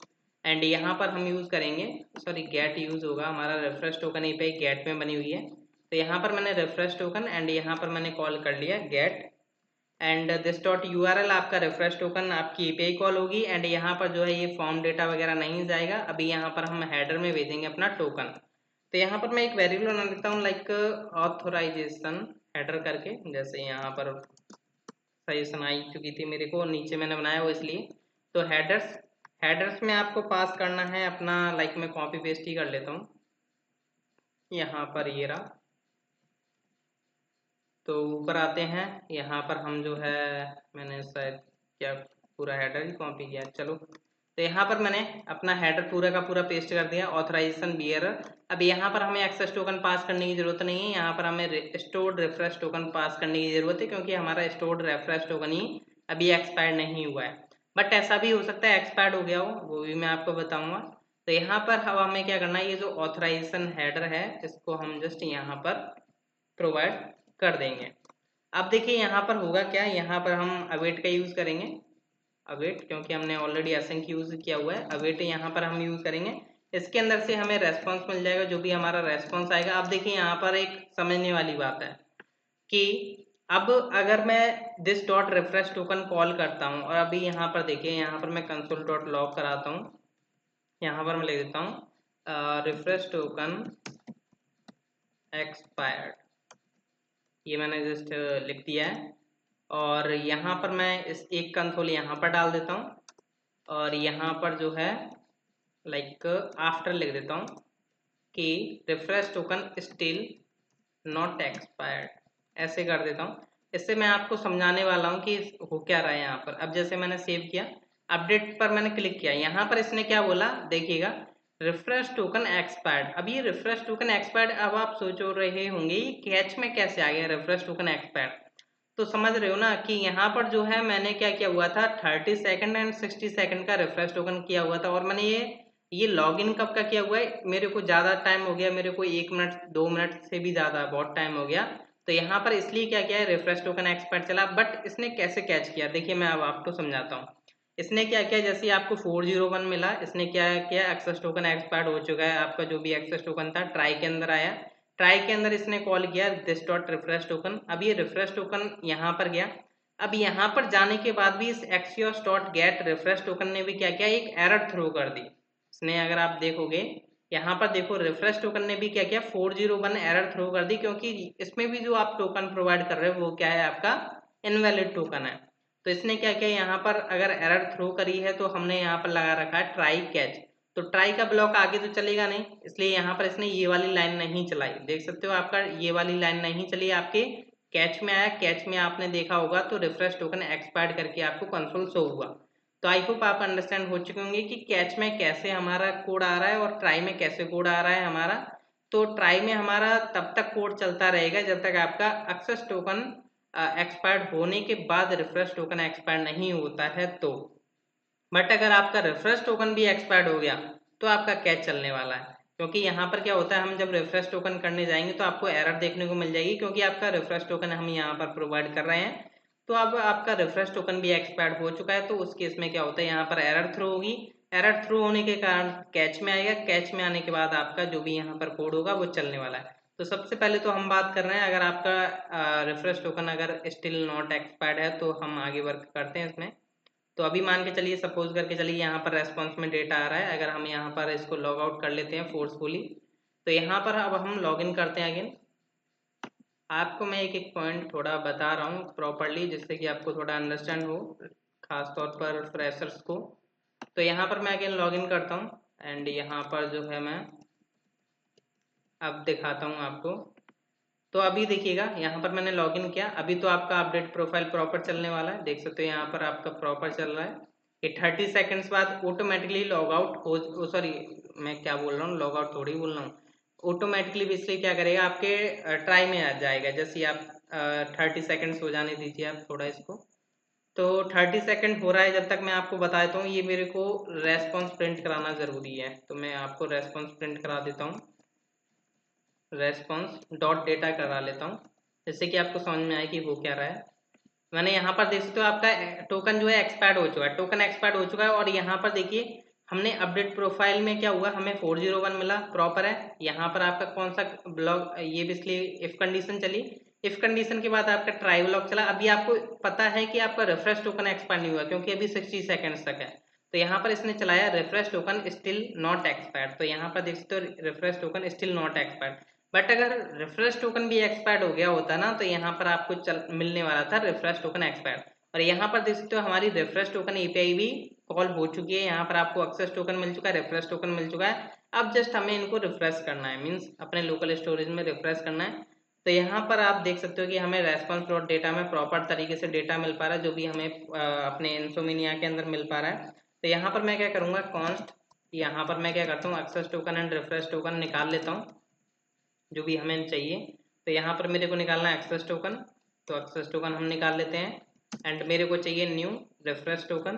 Speaker 1: And यहाँ पर हम यूज करेंगे, सॉरी गेट यूज होगा, हमारा रिफ्रेश टोकन एपीआई गेट में बनी हुई है। तो यहाँ पर मैंने रिफ्रेश टोकन एंड यहाँ पर मैंने कॉल कर लिया get, and this dot URL आपका रिफ्रेश टोकन आपकी एपीआई कॉल होगी। एंड यहाँ पर जो है ये फॉर्म डेटा वगैरह नहीं जाएगा, अभी यहाँ पर हम हेडर में भेजेंगे अपना टोकन। तो यहाँ पर मैं एक वेरिएबल बना देता हूँ लाइक ऑथराइजेशन हेडर करके, जैसे यहाँ पर सजेशन आई चुकी थी मेरे को, नीचे मैंने बनाया वो इसलिए। तो हेडर्स में आपको पास करना है अपना, लाइक मैं कॉपी पेस्ट ही कर लेता हूँ यहाँ पर, ये रहा। तो ऊपर आते हैं, यहाँ पर हम जो है मैंने शायद क्या पूरा हेडर ही कॉपी किया, चलो। तो यहाँ पर मैंने अपना हेडर पूरा का पूरा पेस्ट कर दिया, ऑथराइजेशन बियरर। अब यहाँ पर हमें एक्सेस टोकन पास करने की जरूरत नहीं है, यहाँ पर हमें स्टोर्ड रिफ्रेश टोकन पास करने की जरूरत है, क्योंकि हमारा स्टोर्ड रिफ्रेश टोकन ही अभी एक्सपायर नहीं हुआ है। बट ऐसा भी हो सकता है एक्सपायर्ड हो गया हो, वो भी मैं आपको बताऊंगा। तो यहाँ पर हमें क्या करना है, ये जो ऑथराइजेशन हेडर है इसको हम जस्ट यहाँ पर प्रोवाइड कर देंगे। अब देखिए यहाँ पर होगा क्या, यहाँ पर हम अवेट का यूज करेंगे, अवेट, क्योंकि हमने ऑलरेडी असंख्य यूज किया हुआ है। अवेट यहाँ पर हम यूज करेंगे, इसके अंदर से हमें रेस्पॉन्स मिल जाएगा, जो भी हमारा रेस्पॉन्स आएगा। अब देखिए यहाँ पर एक समझने वाली बात है कि अब अगर मैं this dot refresh token call करता हूँ, और अभी यहाँ पर देखिए, यहाँ पर मैं कंसोल डॉट लॉग कराता हूँ, यहाँ पर मैं लिख देता हूँ रिफ्रेश टोकन एक्सपायर्ड, ये मैंने जस्ट लिख दिया है। और यहाँ पर मैं इस एक कंसोल यहाँ पर डाल देता हूँ, और यहाँ पर जो है लाइक आफ्टर लिख देता हूँ कि refresh token still not expired, ऐसे कर देता हूँ। इससे मैं आपको समझाने वाला हूँ कि हो क्या रहा है यहाँ पर। अब जैसे मैंने सेव किया, अपडेट पर मैंने क्लिक किया, यहाँ पर इसने क्या बोला देखिएगा, रिफ्रेश टोकन एक्सपायर्ड। अब ये रिफ्रेश टोकन एक्सपायर्ड, अब आप सोच रहे होंगे ये कैच में कैसे आ गया रिफ्रेश टोकन एक्सपायर्ड। तो समझ रहे हो ना कि यहाँ पर जो है मैंने क्या किया हुआ था, 30 सेकंड एंड 60 सेकंड का रिफ्रेश टोकन किया हुआ था, और मैंने ये लॉगिन कब का किया हुआ है, मेरे को ज्यादा टाइम हो गया, मेरे को 1 मिनट 2 मिनट से भी ज्यादा बहुत टाइम हो गया। तो यहाँ पर इसलिए क्या किया है, रिफ्रेश टोकन एक्सपायर चला। बट इसने कैसे कैच किया, देखिए मैं अब आपको समझाता हूँ। इसने क्या किया, जैसे आपको 401 मिला, इसने क्या किया, एक्सेस टोकन एक्सपायर्ड हो चुका है आपका, जो भी एक्सेस टोकन था ट्राई के अंदर आया, ट्राई के अंदर इसने कॉल किया दिस डॉट रिफ्रेश टोकन। अब ये रिफ्रेश टोकन यहाँ पर गया। अब यहाँ पर जाने के बाद भी इस Axios dot gate refresh token ने भी क्या किया, एक एरर थ्रो कर दी इसने। अगर आप देखोगे यहाँ पर देखो, रिफ्रेश टोकन ने भी क्या किया, 401 एरर थ्रो कर दी, क्योंकि इसमें भी जो आप टोकन प्रोवाइड कर रहे हो वो क्या है, आपका इनवैलिड टोकन है। तो इसने क्या किया, यहाँ पर अगर एरर थ्रो करी है तो हमने यहाँ पर लगा रखा है ट्राई कैच। तो ट्राई का ब्लॉक आगे तो चलेगा नहीं, इसलिए यहाँ पर इसने ये वाली लाइन नहीं चलाई, देख सकते हो आपका ये वाली लाइन नहीं चली, आपके कैच में आया। कैच में आपने देखा होगा तो रिफ्रेश टोकन एक्सपायर्ड करके आपको कंसोल शो हुआ। तो आई होप आप अंडरस्टैंड हो चुके होंगे कि कैच में कैसे हमारा कोड आ रहा है और ट्राई में कैसे कोड आ रहा है हमारा। तो ट्राई में हमारा तब तक कोड चलता रहेगा जब तक आपका एक्सेस टोकन एक्सपायर्ड होने के बाद रिफ्रेश टोकन एक्सपायर नहीं होता है तो। बट अगर आपका रिफ्रेश टोकन भी एक्सपायर्ड हो गया तो आपका कैच चलने वाला है, क्योंकि यहाँ पर क्या होता है, हम जब रिफ्रेश टोकन करने जाएंगे तो आपको एरर देखने को मिल जाएगी, क्योंकि आपका रिफ्रेश टोकन हम यहाँ पर प्रोवाइड कर रहे हैं। तो अब आपका रिफ्रेश टोकन भी एक्सपायर्ड हो चुका है, तो उस केस में क्या होता है, यहाँ पर एरर थ्रो होगी। एरर थ्रू होने के कारण कैच में आएगा, कैच में आने के बाद आपका जो भी यहाँ पर कोड होगा वो चलने वाला है। तो सबसे पहले तो हम बात कर रहे हैं, अगर आपका रिफ्रेश टोकन अगर स्टिल नॉट एक्सपायर्ड है तो हम आगे वर्क करते हैं इसमें। तो अभी मान के चलिए, सपोज करके चलिए, यहाँ पर रेस्पॉन्स में डेटा आ रहा है। अगर हम यहाँ पर इसको लॉग आउट कर लेते हैं फोर्सफुली, तो यहाँ पर अब हम लॉग इन करते हैं अगेन। आपको मैं एक एक पॉइंट थोड़ा बता रहा हूँ प्रॉपरली, जिससे कि आपको थोड़ा अंडरस्टैंड हो, खास तौर पर फ्रेशर्स को। तो यहाँ पर मैं अगेन लॉग इन करता हूँ एंड यहाँ पर जो है मैं अब दिखाता हूँ आपको। तो अभी देखिएगा, यहाँ पर मैंने लॉगिन किया, अभी तो आपका अपडेट प्रोफाइल प्रॉपर चलने वाला है, देख सकते हो यहाँ पर आपका प्रॉपर चल रहा है। ये 30 सेकंड्स बाद ऑटोमेटिकली लॉग आउट हो, सॉरी मैं क्या बोल रहा हूँ, लॉग आउट थोड़ी बोल रहा हूँ, ऑटोमेटिकली इसलिए क्या करेगा, आपके ट्राई में आ जाएगा। जैसे आप 30 सेकंड्स हो जाने दीजिए आप थोड़ा इसको। तो 30 सेकंड हो रहा है, जब तक मैं आपको बता देता हूँ, ये मेरे को रेस्पॉन्स प्रिंट कराना ज़रूरी है, तो मैं आपको रेस्पॉन्स प्रिंट करा देता हूँ। रेस्पॉन्स डॉट डेटा करा लेता हूँ, जिससे कि आपको समझ में आए कि वो क्या रहा है। मैंने यहाँ पर देख सकते हो आपका टोकन जो है एक्सपायर्ड हो चुका है, टोकन एक्सपायर्ड हो चुका है। और यहाँ पर देखिए, हमने अपडेट प्रोफाइल में क्या हुआ, हमें 401 मिला, प्रॉपर है। यहाँ पर आपका कौन सा ब्लॉक, ये बेसिकली इफ कंडीशन चली, इफ कंडीशन के बाद आपका ट्राई ब्लॉक चला। अभी आपको पता है कि आपका रिफ्रेश टोकन एक्सपायर नहीं हुआ, क्योंकि अभी 60 सेकेंड्स तक है। तो यहाँ पर इसने चलाया refresh token still not expired, तो यहाँ पर देख सकते हो refresh token still not expired. But अगर रिफ्रेश टोकन भी एक्सपायर्ड हो गया होता ना, तो यहाँ पर आपको मिलने वाला था रिफ्रेश टोकन एक्सपायर्ड। और यहाँ पर देख सकते हो हमारी रिफ्रेश टोकन एपीआई भी कॉल हो चुकी है। यहाँ पर आपको एक्सेस टोकन मिल चुका है, रिफ्रेश टोकन मिल चुका है। अब जस्ट हमें इनको रिफ्रेश करना है, मीन्स अपने लोकल स्टोरेज में रिफ्रेश करना है। तो यहाँ पर आप देख सकते हो कि हमें रेस्पॉन्स डॉट डेटा में प्रॉपर तरीके से डेटा मिल पा रहा है, जो भी हमें अपने इंसोमिनिया के अंदर मिल पा रहा है। तो यहाँ पर मैं क्या करूँगा, कॉन्स्ट, यहाँ पर मैं क्या करता हूँ, access token and refresh token निकाल लेता हूँ, जो भी हमें चाहिए। तो यहाँ पर मेरे को निकालना है एक्सेस टोकन, तो एक्सेस टोकन हम निकाल लेते हैं। एंड मेरे को चाहिए न्यू रिफ्रेश टोकन,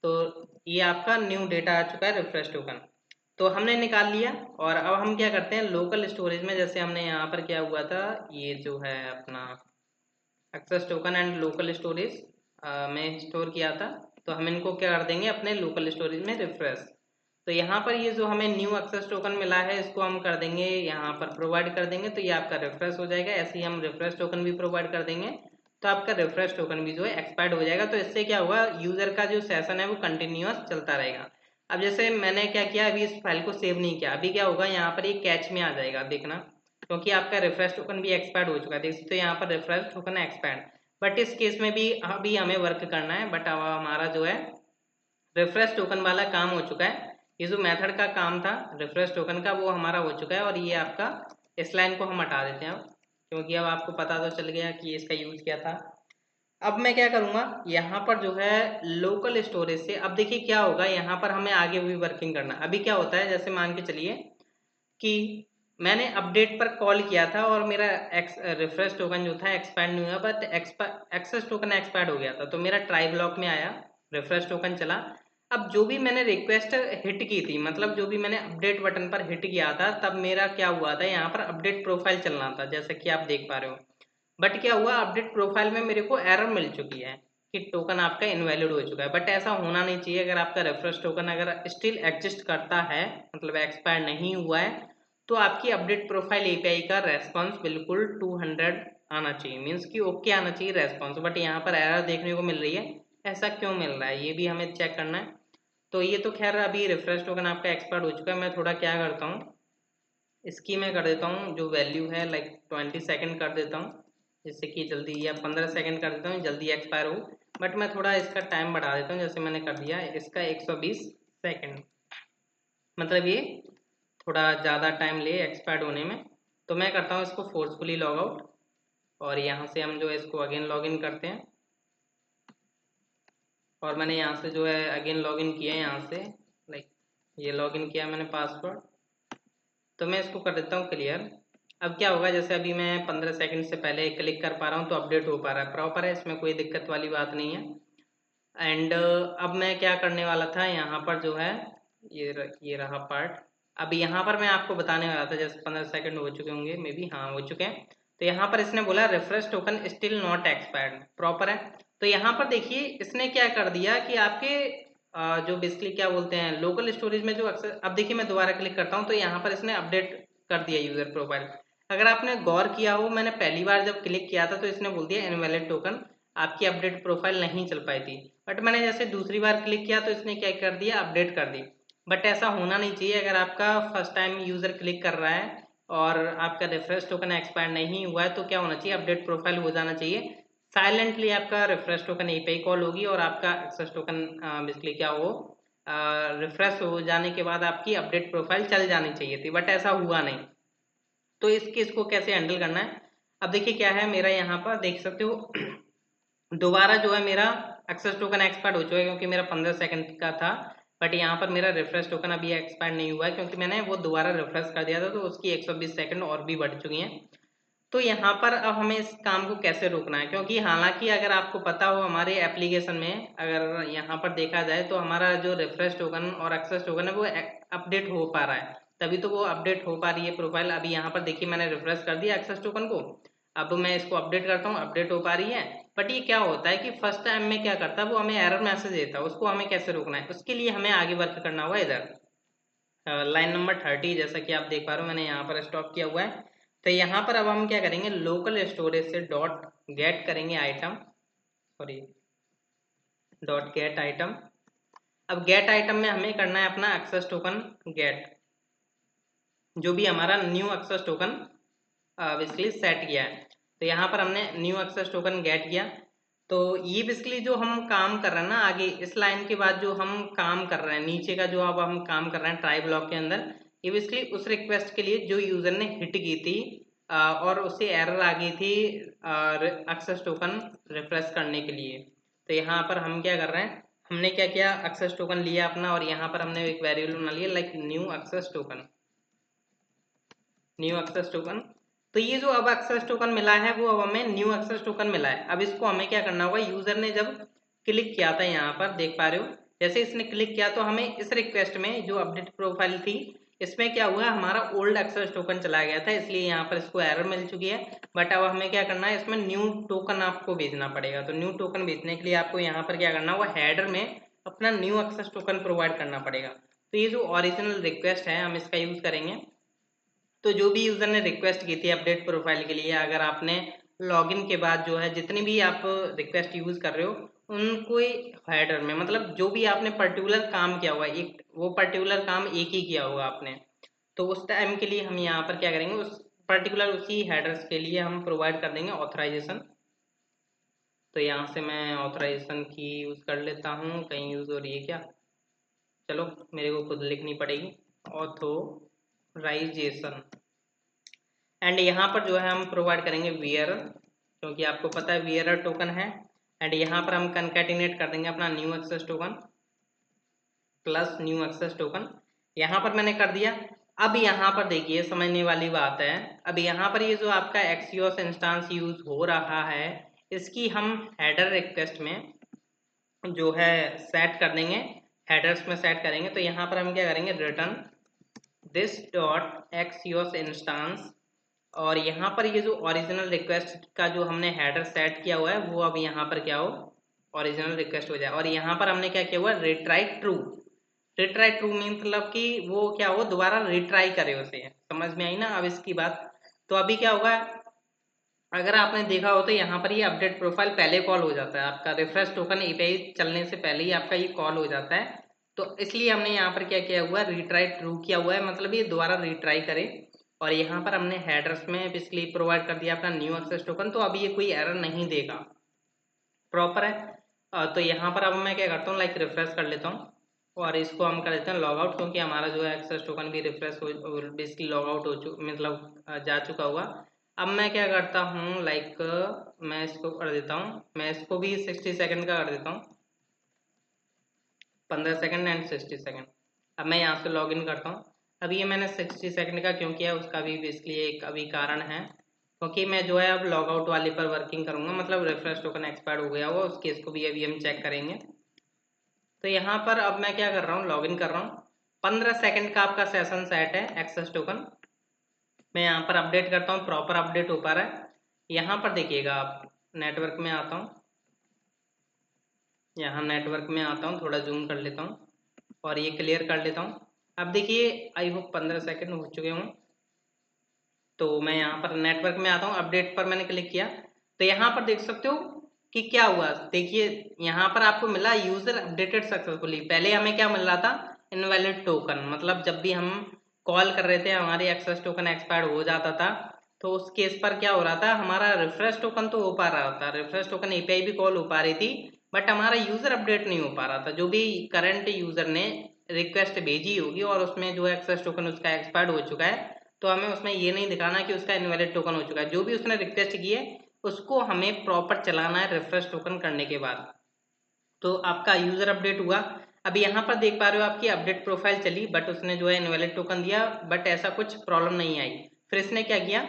Speaker 1: तो ये आपका न्यू डेटा आ चुका है रिफ्रेश टोकन, तो हमने निकाल लिया। और अब हम क्या करते हैं, लोकल स्टोरेज में, जैसे हमने यहाँ पर क्या हुआ था, ये जो है अपना access token and local storage में स्टोर किया था, तो हम इनको क्या कर देंगे, अपने लोकल स्टोरेज में रिफ्रेश। तो यहाँ पर ये जो हमें न्यू एक्सेस टोकन मिला है, इसको हम कर देंगे यहाँ पर प्रोवाइड कर देंगे, तो ये आपका रिफ्रेश हो जाएगा। ऐसे ही हम रिफ्रेश टोकन भी प्रोवाइड कर देंगे, तो आपका रिफ्रेश टोकन भी जो है एक्सपायर्ड हो जाएगा। तो इससे क्या हुआ, यूजर का जो सेशन है वो कंटिन्यूअस चलता रहेगा। अब जैसे मैंने क्या किया, अभी इस फाइल को सेव नहीं किया, अभी क्या होगा, यहाँ पर ये कैच में आ जाएगा, देखना, क्योंकि आपका रिफ्रेश टोकन भी एक्सपायर्ड हो चुका है। देख सकते हो यहाँ पर रिफ्रेश टोकन एक्सपायर्ड। बट इस केस में भी अभी हमें वर्क करना है, बट अब हमारा जो है रिफ्रेश टोकन वाला काम हो चुका है। ये जो मेथड का काम था रिफ्रेश टोकन का, वो हमारा हो चुका है। और ये आपका, इस लाइन को हम हटा देते हैं अब, क्योंकि अब आपको पता तो चल गया कि इसका यूज क्या था। अब मैं क्या करूंगा, यहाँ पर जो है लोकल स्टोरेज से, अब देखिए क्या होगा, यहाँ पर हमें आगे भी वर्किंग करना। अभी क्या होता है, जैसे मान के चलिए कि मैंने अपडेट पर कॉल किया था और मेरा रिफ्रेश टोकन जो था एक्सपायर्ड नहीं हुआ, बट एक्सेस टोकन एक्सपायर्ड हो गया था, तो मेरा ट्राई ब्लॉक में आया, रिफ्रेश टोकन चला। अब जो भी मैंने रिक्वेस्ट हिट की थी, मतलब जो भी मैंने अपडेट बटन पर हिट किया था, तब मेरा क्या हुआ था, यहाँ पर अपडेट प्रोफाइल चलना था, जैसे कि आप देख पा रहे हो। बट क्या हुआ, अपडेट प्रोफाइल में मेरे को एरर मिल चुकी है कि टोकन आपका इनवैलिड हो चुका है। बट ऐसा होना नहीं चाहिए। अगर आपका रेफरेंस टोकन अगर स्टिल एग्जिस्ट करता है, मतलब एक्सपायर नहीं हुआ है, तो आपकी अपडेट प्रोफाइल एपीआई का रेस्पॉन्स बिल्कुल 200 आना चाहिए, मीन्स कि ओके आना चाहिए रेस्पॉन्स। बट यहाँ पर एरर देखने को मिल रही है, ऐसा क्यों मिल रहा है, ये भी हमें चेक करना है। तो ये तो खैर अभी रिफ्रेश टोकन आपका एक्सपायर हो चुका है। मैं थोड़ा क्या करता हूँ, इसकी मैं कर देता हूँ जो वैल्यू है लाइक 20 सेकेंड कर देता हूँ, जिससे कि जल्दी, या 15 सेकेंड कर देता हूँ जल्दी एक्सपायर हो। बट मैं थोड़ा इसका टाइम बढ़ा देता हूँ, जैसे मैंने कर दिया इसका 120 सेकेंड, मतलब ये थोड़ा ज़्यादा टाइम ले एक्सपायर्ड होने में। तो मैं करता हूँ इसको फोर्सफुली लॉग आउट, और यहाँ से हम जो है इसको अगेन लॉग इन करते हैं। और मैंने यहाँ से जो है अगेन लॉग इन किया है, यहाँ से लाइक ये लॉग इन किया मैंने पासवर्ड। तो मैं इसको कर देता हूँ क्लियर। अब क्या होगा, जैसे अभी मैं 15 सेकंड से पहले क्लिक कर पा रहा हूँ तो अपडेट हो पा रहा है, प्रॉपर है, इसमें कोई दिक्कत वाली बात नहीं है। एंड अब मैं क्या करने वाला था यहाँ पर जो है, ये रहा पार्ट। अब यहाँ पर मैं आपको बताने वाला था, जैसे 15 सेकंड हो चुके होंगे मे बी, हाँ हो चुके हैं। तो यहाँ पर इसने बोला refresh token still not expired, proper है। तो यहाँ पर देखिए इसने क्या कर दिया कि आपके जो बेसिकली क्या बोलते हैं लोकल स्टोरेज में जो अक्सर, अब देखिए मैं दोबारा क्लिक करता हूँ तो यहाँ पर इसने अपडेट कर दिया यूजर प्रोफाइल। अगर आपने गौर किया हो, मैंने पहली बार जब क्लिक किया था तो इसने बोल दिया इनवैलिड टोकन, आपकी अपडेट प्रोफाइल नहीं चल पाई थी। बट मैंने जैसे दूसरी बार क्लिक किया तो इसने क्या कर दिया, अपडेट कर दी। बट ऐसा होना नहीं चाहिए। अगर आपका फर्स्ट टाइम यूजर क्लिक कर रहा है और आपका रिफ्रेश टोकन एक्सपायर नहीं हुआ है तो क्या होना चाहिए, अपडेट प्रोफाइल हो जाना चाहिए। साइलेंटली आपका रिफ्रेश टोकन एपीआई कॉल होगी और आपका एक्सेस टोकन बेसिकली क्या हो, रिफ्रेश हो जाने के बाद आपकी अपडेट प्रोफाइल चल जानी चाहिए थी, बट ऐसा हुआ नहीं। तो इस केस को कैसे हैंडल करना है, अब देखिए क्या है, मेरा यहाँ पर देख सकते हो दोबारा जो है मेरा एक्सेस टोकन एक्सपायर्ड हो चुका है क्योंकि मेरा 15 सेकंड का था। बट यहाँ पर मेरा रिफ्रेश टोकन अभी एक्सपायर्ड नहीं हुआ है क्योंकि मैंने वो दोबारा रिफ्रेश कर दिया था, तो उसकी 120 सेकंड और भी बढ़ चुकी हैं। तो यहाँ पर अब हमें इस काम को कैसे रोकना है, क्योंकि हालांकि अगर आपको पता हो हमारे एप्लीकेशन में अगर यहाँ पर देखा जाए तो हमारा जो रिफ्रेश टोकन और एक्सेस टोकन है वो अपडेट हो पा रहा है, तभी तो वो अपडेट हो पा रही है प्रोफाइल। अभी यहाँ पर देखिए मैंने रिफ्रेश कर दिया एक्सेस टोकन को, अब मैं इसको अपडेट करता हूँ, अपडेट हो पा रही है। बट ये क्या होता है कि फर्स्ट टाइम में क्या करता है वो हमें एरर मैसेज देता है, उसको हमें कैसे रोकना है, उसके लिए हमें आगे वर्क करना होगा। इधर लाइन नंबर 30 जैसा कि आप देख पा रहे हो मैंने यहाँ पर स्टॉप किया हुआ है। तो यहाँ पर अब हम क्या करेंगे, लोकल स्टोरेज से डॉट गेट करेंगे item, sorry dot gate item. अब गेट आइटम में हमें करना है अपना एक्सेस टोकन गेट, जो भी हमारा new access token basically set किया है। तो यहाँ पर हमने न्यू एक्सेस टोकन गेट किया। तो ये बेसिकली जो हम काम कर रहे हैं ना, आगे इस लाइन के बाद जो हम काम कर रहे हैं नीचे का जो अब हम काम कर रहे हैं ट्राई ब्लॉक के अंदर, ये बेसिकली उस रिक्वेस्ट के लिए जो यूजर ने हिट की थी और उससे एरर आ गई थी एक्सेस टोकन रिफ्रेश करने के लिए। तो यहाँ पर हम क्या कर रहे हैं, हमने क्या किया, एक्सेस टोकन लिया अपना और यहाँ पर हमने एक वेरिएबल बना लिया like new access token, new access token. तो ये जो अब एक्सेस टोकन मिला है वो अब हमें न्यू एक्सेस टोकन मिला है। अब इसको हमें क्या करना होगा, यूजर ने जब क्लिक किया था यहाँ पर देख पा रहे हो, जैसे इसने क्लिक किया तो हमें इस रिक्वेस्ट में जो अपडेट प्रोफाइल थी इसमें क्या हुआ, हमारा ओल्ड एक्सेस टोकन चला गया था, इसलिए यहाँ पर इसको एरर मिल चुकी है। बट अब हमें क्या करना है, इसमें न्यू टोकन आपको भेजना पड़ेगा। तो न्यू टोकन भेजने के लिए आपको यहाँ पर क्या करना होगा, हेडर में अपना न्यू एक्सेस टोकन प्रोवाइड करना पड़ेगा। तो ये जो ओरिजिनल रिक्वेस्ट है हम इसका यूज करेंगे। तो जो भी यूजर ने रिक्वेस्ट की थी अपडेट प्रोफाइल के लिए, अगर आपने लॉगिन के बाद जो है जितनी भी आप रिक्वेस्ट यूज कर रहे हो उनको हेडर में, मतलब जो भी आपने पर्टिकुलर काम किया हुआ है, एक वो पर्टिकुलर काम एक ही किया होगा आपने, तो उस टाइम के लिए हम यहाँ पर क्या करेंगे, उस पर्टिकुलर उसी हेडर्स के लिए हम प्रोवाइड कर देंगे ऑथराइजेशन। तो यहाँ से मैं ऑथराइजेशन की यूज कर लेता हूँ, कहीं यूज हो रही है क्या, चलो मेरे को खुद लिखनी पड़ेगी, ऑथोराइजेशन। एंड यहाँ पर जो है हम प्रोवाइड करेंगे वियरर, क्योंकि आपको पता है वियरर टोकन है। एंड यहाँ पर हम कंकैटिनेट कर देंगे अपना new access token plus new access token, यहाँ पर मैंने कर दिया। अब यहाँ पर देखिए समझने वाली बात है, अब यहाँ पर ये जो आपका एक्सियोस इंस्टांस यूज हो रहा है इसकी हम हेडर रिक्वेस्ट में जो है सेट कर देंगे, हेडर्स में सेट करेंगे। तो यहाँ पर हम क्या करेंगे, return this dot Axios instance, और यहाँ पर ये जो ओरिजिनल रिक्वेस्ट का जो हमने हेडर सेट किया हुआ है वो अब यहाँ पर क्या हो, ओरिजिनल रिक्वेस्ट हो जाए। और यहाँ पर हमने क्या किया हुआ है, रिट्राई ट्रू। रिट्राई ट्रू मतलब कि वो क्या हो, दोबारा रिट्राई करे उसे, समझ में आई ना अब इसकी बात। तो अभी क्या होगा, अगर आपने देखा हो तो यहाँ पर ये अपडेट प्रोफाइल पहले कॉल हो जाता है, आपका रिफ्रेश टोकन एपीआई चलने से पहले ही आपका ये कॉल हो जाता है। तो इसलिए हमने यहाँ पर क्या किया हुआ है, रिट्राई ट्रू किया हुआ है, मतलब ये दोबारा रिट्राई करे। और यहाँ पर हमने हेडर्स में बेसिकली प्रोवाइड कर दिया अपना न्यू एक्सेस टोकन, तो अभी ये कोई एरर नहीं देगा, प्रॉपर है। तो यहाँ पर अब मैं क्या करता हूँ, लाइक रिफ्रेश कर लेता हूँ और इसको हम कर देते हैं लॉग आउट, क्योंकि हमारा जो है एक्सेस टोकन भी रिफ्रेश हो बेसिकली लॉग आउट हो चुका, मतलब जा चुका हुआ। अब मैं क्या करता हूँ, लाइक मैं इसको कर देता हूँ, मैं इसको भी 60 सेकंड का कर देता हूँ, 15 सेकंड एंड 60 सेकंड। अब मैं यहाँ से लॉग इन करता हूँ। अभी ये मैंने 60 सेकंड का क्यों किया उसका भी बेसिकली एक अभी कारण है, क्योंकि मैं जो है अब लॉग आउट वाले पर वर्किंग करूंगा, मतलब रिफ्रेश टोकन एक्सपायर्ड हो गया हुआ उस केस को भी अभी हम चेक करेंगे। तो यहाँ पर अब मैं क्या कर रहा हूँ, लॉग इन कर रहा हूँ। 15 सेकंड का आपका सेशन सेट है एक्सेस टोकन। मैं यहाँ पर अपडेट करता हूँ, प्रॉपर अपडेट हो पा रहा है। यहाँ पर देखिएगा आप, नेटवर्क में आता हूँ, यहाँ नेटवर्क में आता हूँ, थोड़ा जूम कर लेता हूँ और ये क्लियर कर लेता हूँ। अब देखिए आई होप 15 सेकंड हो चुके हों। तो मैं यहाँ पर नेटवर्क में आता हूँ, अपडेट पर मैंने क्लिक किया तो यहाँ पर देख सकते हो कि क्या हुआ। देखिए यहाँ पर आपको मिला यूजर अपडेटेड सक्सेसफुली। पहले हमें क्या मिल रहा था, इनवैलिड टोकन, मतलब जब भी हम कॉल कर रहे थे हमारी एक्सेस टोकन एक्सपायर्ड हो जाता था, तो उस केस पर क्या हो रहा था, हमारा रिफ्रेश टोकन तो हो पा रहा था, रिफ्रेश टोकन एपीआई भी कॉल हो पा रही थी, बट हमारा यूजर अपडेट नहीं हो पा रहा था। जो भी करंट यूजर ने रिक्वेस्ट भेजी होगी और उसमें जो एक्सेस टोकन उसका एक्सपायर्ड हो चुका है, तो हमें उसमें ये नहीं दिखाना कि उसका इनवैलिड टोकन हो चुका है। जो भी उसने रिक्वेस्ट की है उसको हमें प्रॉपर चलाना है रिफ्रेश टोकन करने के बाद। तो आपका यूजर अपडेट हुआ। अभी यहाँ पर देख पा रहे हो आपकी अपडेट प्रोफाइल चली, बट उसने जो है इनवैलिड टोकन दिया, बट ऐसा कुछ प्रॉब्लम नहीं आई। फिर इसने क्या किया,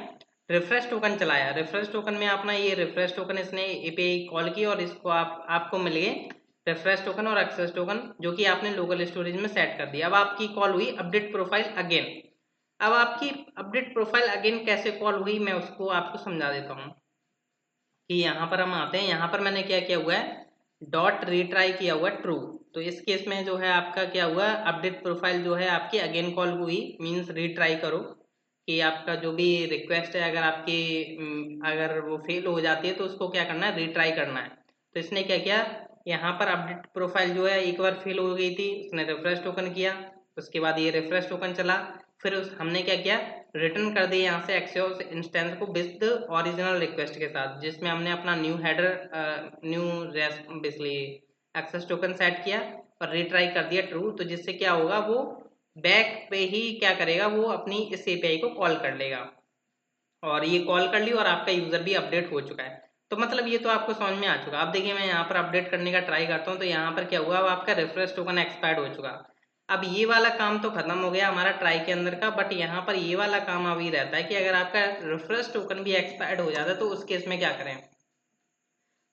Speaker 1: रिफ्रेश टोकन चलाया। रिफ्रेश टोकन में अपना ये रिफ्रेश टोकन इसने एपीआई कॉल की और इसको आपको मिल गए रिफ्रेश टोकन और एक्सेस टोकन, जो कि आपने लोकल स्टोरेज में सेट कर दिया। अब आपकी कॉल हुई अपडेट प्रोफाइल अगेन। अब आपकी अपडेट प्रोफाइल अगेन कैसे कॉल हुई मैं उसको आपको समझा देता हूँ। कि यहाँ पर हम आते हैं, यहाँ पर मैंने क्या किया हुआ है, डॉट रिट्राई किया हुआ है ट्रू। तो इस केस में जो है आपका क्या हुआ, अपडेट प्रोफाइल जो है आपकी अगेन कॉल हुई, मीन्स रिट्राई करो कि आपका जो भी रिक्वेस्ट है अगर आपकी अगर वो फेल हो जाती है तो उसको क्या करना है, रिट्राई करना है। तो इसने क्या किया, यहाँ पर अपडेट प्रोफाइल जो है एक बार फेल हो गई थी, उसने रिफ्रेश टोकन किया, उसके बाद ये रिफ्रेश टोकन चला, फिर हमने क्या किया, रिटर्न कर दिया यहाँ से एक्सियोस इंस्टेंस को विद ओरिजिनल रिक्वेस्ट के साथ, जिसमें हमने अपना new header new basically access token set किया और रिट्राई कर दिया ट्रू। तो जिससे क्या होगा, वो बैक पे ही क्या करेगा, वो अपनी इस एपीआई को कॉल कर लेगा और ये कॉल कर ली और आपका यूजर भी अपडेट हो चुका है। तो मतलब ये तो आपको समझ में आ चुका। अब देखिए मैं यहाँ पर अपडेट करने का ट्राई करता हूँ, तो यहाँ पर क्या हुआ, अब आपका रिफ्रेश टोकन एक्सपायर्ड हो चुका। अब ये वाला काम तो खत्म हो गया हमारा ट्राई के अंदर का, बट यहाँ पर ये वाला काम अभी रहता है कि अगर आपका रिफ्रेश टोकन भी एक्सपायर्ड हो जाता है तो उस केस में क्या करें।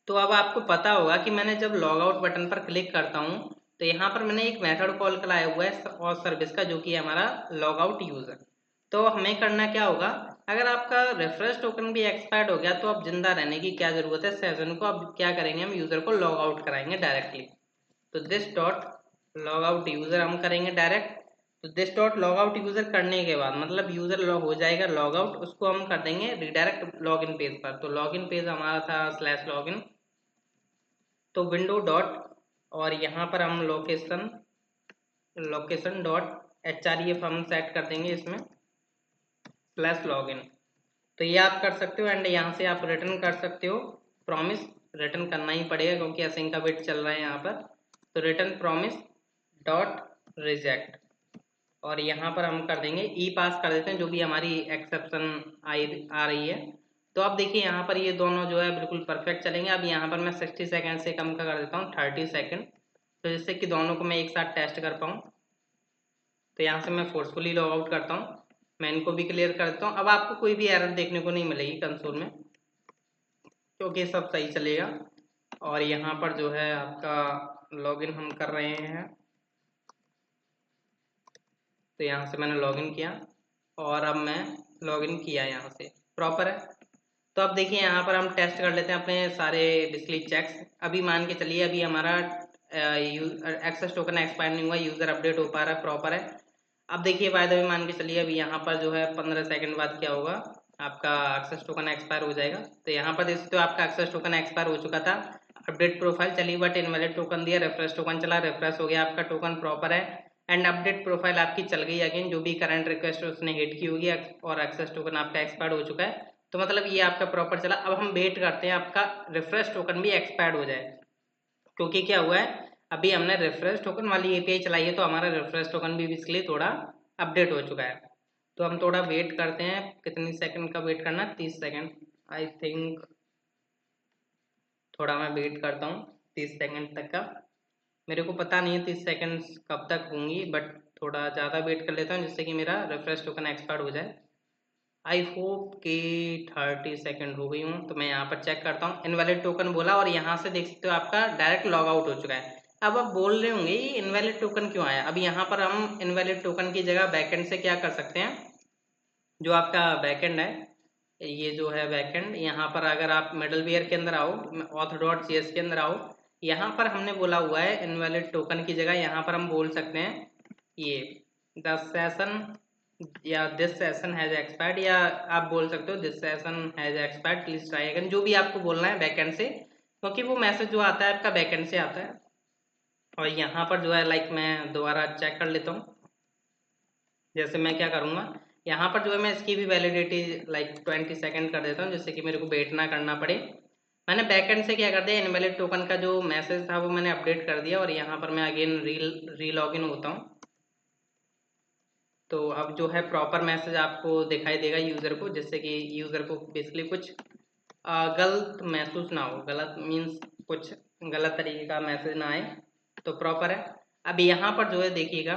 Speaker 1: तो अब आपको पता होगा कि मैंने जब लॉग आउट बटन पर क्लिक करता हूँ तो यहाँ पर मैंने एक मेथड कॉल कराया हुआ है और सर्विस का, जो कि है हमारा लॉग आउट यूजर। तो हमें करना क्या होगा, अगर आपका रेफरेंस टोकन भी एक्सपायर्ड हो गया तो अब जिंदा रहने की क्या जरूरत है सेशन को, अब क्या करेंगे, हम यूजर को लॉग आउट कराएंगे डायरेक्टली। तो this dot log out user हम करेंगे डायरेक्ट। तो this dot log out user करने के बाद मतलब यूजर लॉग हो जाएगा लॉग आउट, उसको हम कर देंगे रिडायरेक्ट लॉग इन पेज पर। तो लॉग इन पेज हमारा था स्लैश लॉग इन, तो विंडो डॉट और यहाँ पर हम लोकेशन लोकेशन डॉट HREF हम सेट कर देंगे इसमें प्लस लॉग इन। तो ये आप कर सकते हो एंड यहाँ से आप रिटर्न कर सकते हो प्रॉमिस। रिटर्न करना ही पड़ेगा क्योंकि असिंक का वेट चल रहा है यहाँ पर। तो रिटर्न प्रॉमिस डॉट रिजेक्ट और यहाँ पर हम कर देंगे ई पास कर देते हैं जो भी हमारी एक्सेप्शन आ रही है। तो अब देखिए यहाँ पर ये दोनों जो है बिल्कुल परफेक्ट चलेंगे। अब यहाँ पर मैं 60 सेकेंड से कम का कर देता हूँ 30 सेकेंड, तो जिससे कि दोनों को मैं एक साथ टेस्ट कर पाऊँ। तो यहाँ से मैं फोर्सफुली लॉग आउट करता हूँ, मैं इनको भी क्लियर कर देता हूँ। अब आपको कोई भी एरर देखने को नहीं मिलेगी कंसोल में क्योंकि सब सही चलेगा। और यहाँ पर जो है आपका लॉगिन हम कर रहे हैं, तो यहाँ से मैंने लॉगिन किया और अब मैं लॉगिन किया यहाँ से प्रॉपर है। तो अब देखिए यहाँ पर हम टेस्ट कर लेते हैं अपने सारे बेसिकली चेक्स। अभी मान के चलिए अभी हमारा एक्सेस टोकन एक्सपायर नहीं हुआ, यूजर अपडेट हो पा रहा है, प्रॉपर है। अब देखिए बाय द वे मान के चलिए अभी यहाँ पर जो है 15 सेकंड बाद क्या होगा, आपका एक्सेस टोकन एक्सपायर हो जाएगा। तो यहाँ पर देख सकते हो आपका एक्सेस टोकन एक्सपायर हो चुका था, अपडेट प्रोफाइल चली बट इनवैलिड टोकन दिया, रिफ्रेश टोकन चला, रिफ्रेश हो गया, आपका टोकन प्रॉपर है एंड अपडेट प्रोफाइल आपकी चल गई अगेन, जो भी करंट रिक्वेस्ट उसने हिट की होगी और एक्सेस टोकन आपका एक्सपायर्ड हो चुका है। तो मतलब ये आपका प्रॉपर चला। अब हम वेट करते हैं आपका रिफ्रेश टोकन भी एक्सपायर्ड हो जाए, क्योंकि क्या हुआ है अभी हमने रिफ्रेश टोकन वाली एपीआई चलाई है तो हमारा रिफ्रेश टोकन भी इसलिए थोड़ा अपडेट हो चुका है। तो हम थोड़ा वेट करते हैं, कितनी सेकंड का वेट करना है, 30 सेकंड आई थिंक। थोड़ा मैं वेट करता हूँ 30 सेकंड तक का, मेरे को पता नहीं है 30 सेकंड कब तक होंगी बट थोड़ा ज़्यादा वेट कर लेता हूँ जिससे कि मेरा रिफ्रेश टोकन एक्सपायर हो जाए। आई होप कि 30 सेकंड हो गई हूँ, तो मैं यहाँ पर चेक करता हूँ। इनवैलिड टोकन बोला और यहाँ से देख सकते हो आपका डायरेक्ट लॉग आउट हो चुका है। अब आप बोल रहे होंगे ये इनवैलिड टोकन क्यों आया। अब यहाँ पर हम इनवैलिड टोकन की जगह बैकएंड से क्या कर सकते हैं, जो आपका बैकएंड है, ये जो है बैकएंड, यहाँ पर अगर आप मिडलवेयर के अंदर आओ, auth.js के अंदर आओ, यहाँ पर हमने बोला हुआ है इनवैलिड टोकन की जगह यहाँ पर हम बोल सकते हैं ये द सेशन या दिस सेशन हैज एक्सपायर्ड, या आप बोल सकते हो this session has expired please try again, जो भी आपको बोलना है बैकएंड से, क्योंकि वो मैसेज जो आता है आपका बैकएंड से आता है। और यहाँ पर जो है लाइक मैं दोबारा चेक कर लेता हूँ। जैसे मैं क्या करूँगा, यहाँ पर जो है मैं इसकी भी वैलिडिटी लाइक 20 सेकंड कर देता हूँ जिससे कि मेरे को वेट ना करना पड़े। मैंने बैकएंड से क्या कर दिया, इनवैलिड टोकन का जो मैसेज था वो मैंने अपडेट कर दिया और यहाँ पर मैं अगेन री लॉगिन होता हूँ। तो अब जो है प्रॉपर मैसेज आपको दिखाई देगा यूज़र को, जिससे कि यूज़र को बेसिकली कुछ गलत महसूस ना हो, गलत मीन्स कुछ गलत तरीके का मैसेज ना आए, तो प्रॉपर है। अब यहाँ पर जो है देखिएगा,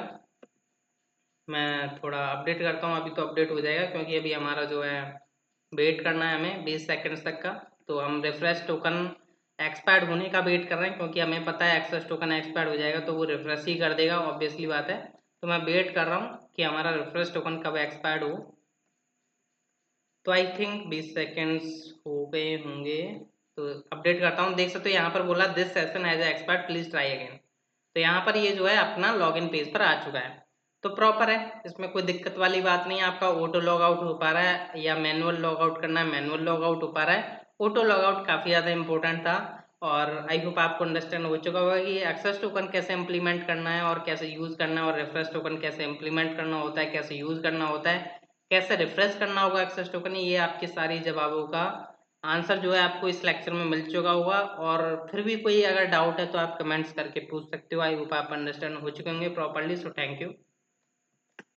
Speaker 1: मैं थोड़ा अपडेट करता हूँ, अभी तो अपडेट हो जाएगा क्योंकि अभी हमारा जो है वेट करना है हमें 20 सेकंड्स तक का। तो हम रिफ्रेश टोकन एक्सपायर्ड होने का वेट कर रहे हैं क्योंकि हमें पता है एक्सेस टोकन एक्सपायर्ड हो जाएगा तो वो रिफ्रेश ही कर देगा, ऑब्वियसली बात है। तो मैं वेट कर रहा हूँ कि हमारा रिफ्रेश टोकन कब एक्सपायर्ड हो। तो आई थिंक 20 सेकेंड्स हो गए होंगे, तो अपडेट करता हूँ। देख सकते हो यहाँ पर बोला this session has expired please try again, तो यहाँ पर ये जो है अपना लॉगिन पेज पर आ चुका है। तो प्रॉपर है, इसमें कोई दिक्कत वाली बात नहीं है। आपका ऑटो लॉग आउट हो पा रहा है या मैनुअल लॉग आउट करना है, मैनुअल लॉग आउट हो पा रहा है। ऑटो लॉग आउट काफ़ी ज़्यादा इंपॉर्टेंट था और आई होप आपको अंडरस्टैंड हो चुका होगा कि एक्सेस टोकन कैसे इंप्लीमेंट करना है और कैसे यूज़ करना है, और रिफ्रेश टोकन कैसे इंप्लीमेंट करना होता है, कैसे यूज़ करना होता है, कैसे रिफ्रेश करना होगा एक्सेस टोकन। ये आपके सारी जवाबों का आंसर जो है आपको इस लेक्चर में मिल चुका होगा। और फिर भी कोई अगर डाउट है तो आप कमेंट्स करके पूछ सकते हो। आई होप आप अंडरस्टैंड हो चुके होंगे प्रॉपरली। So thank you.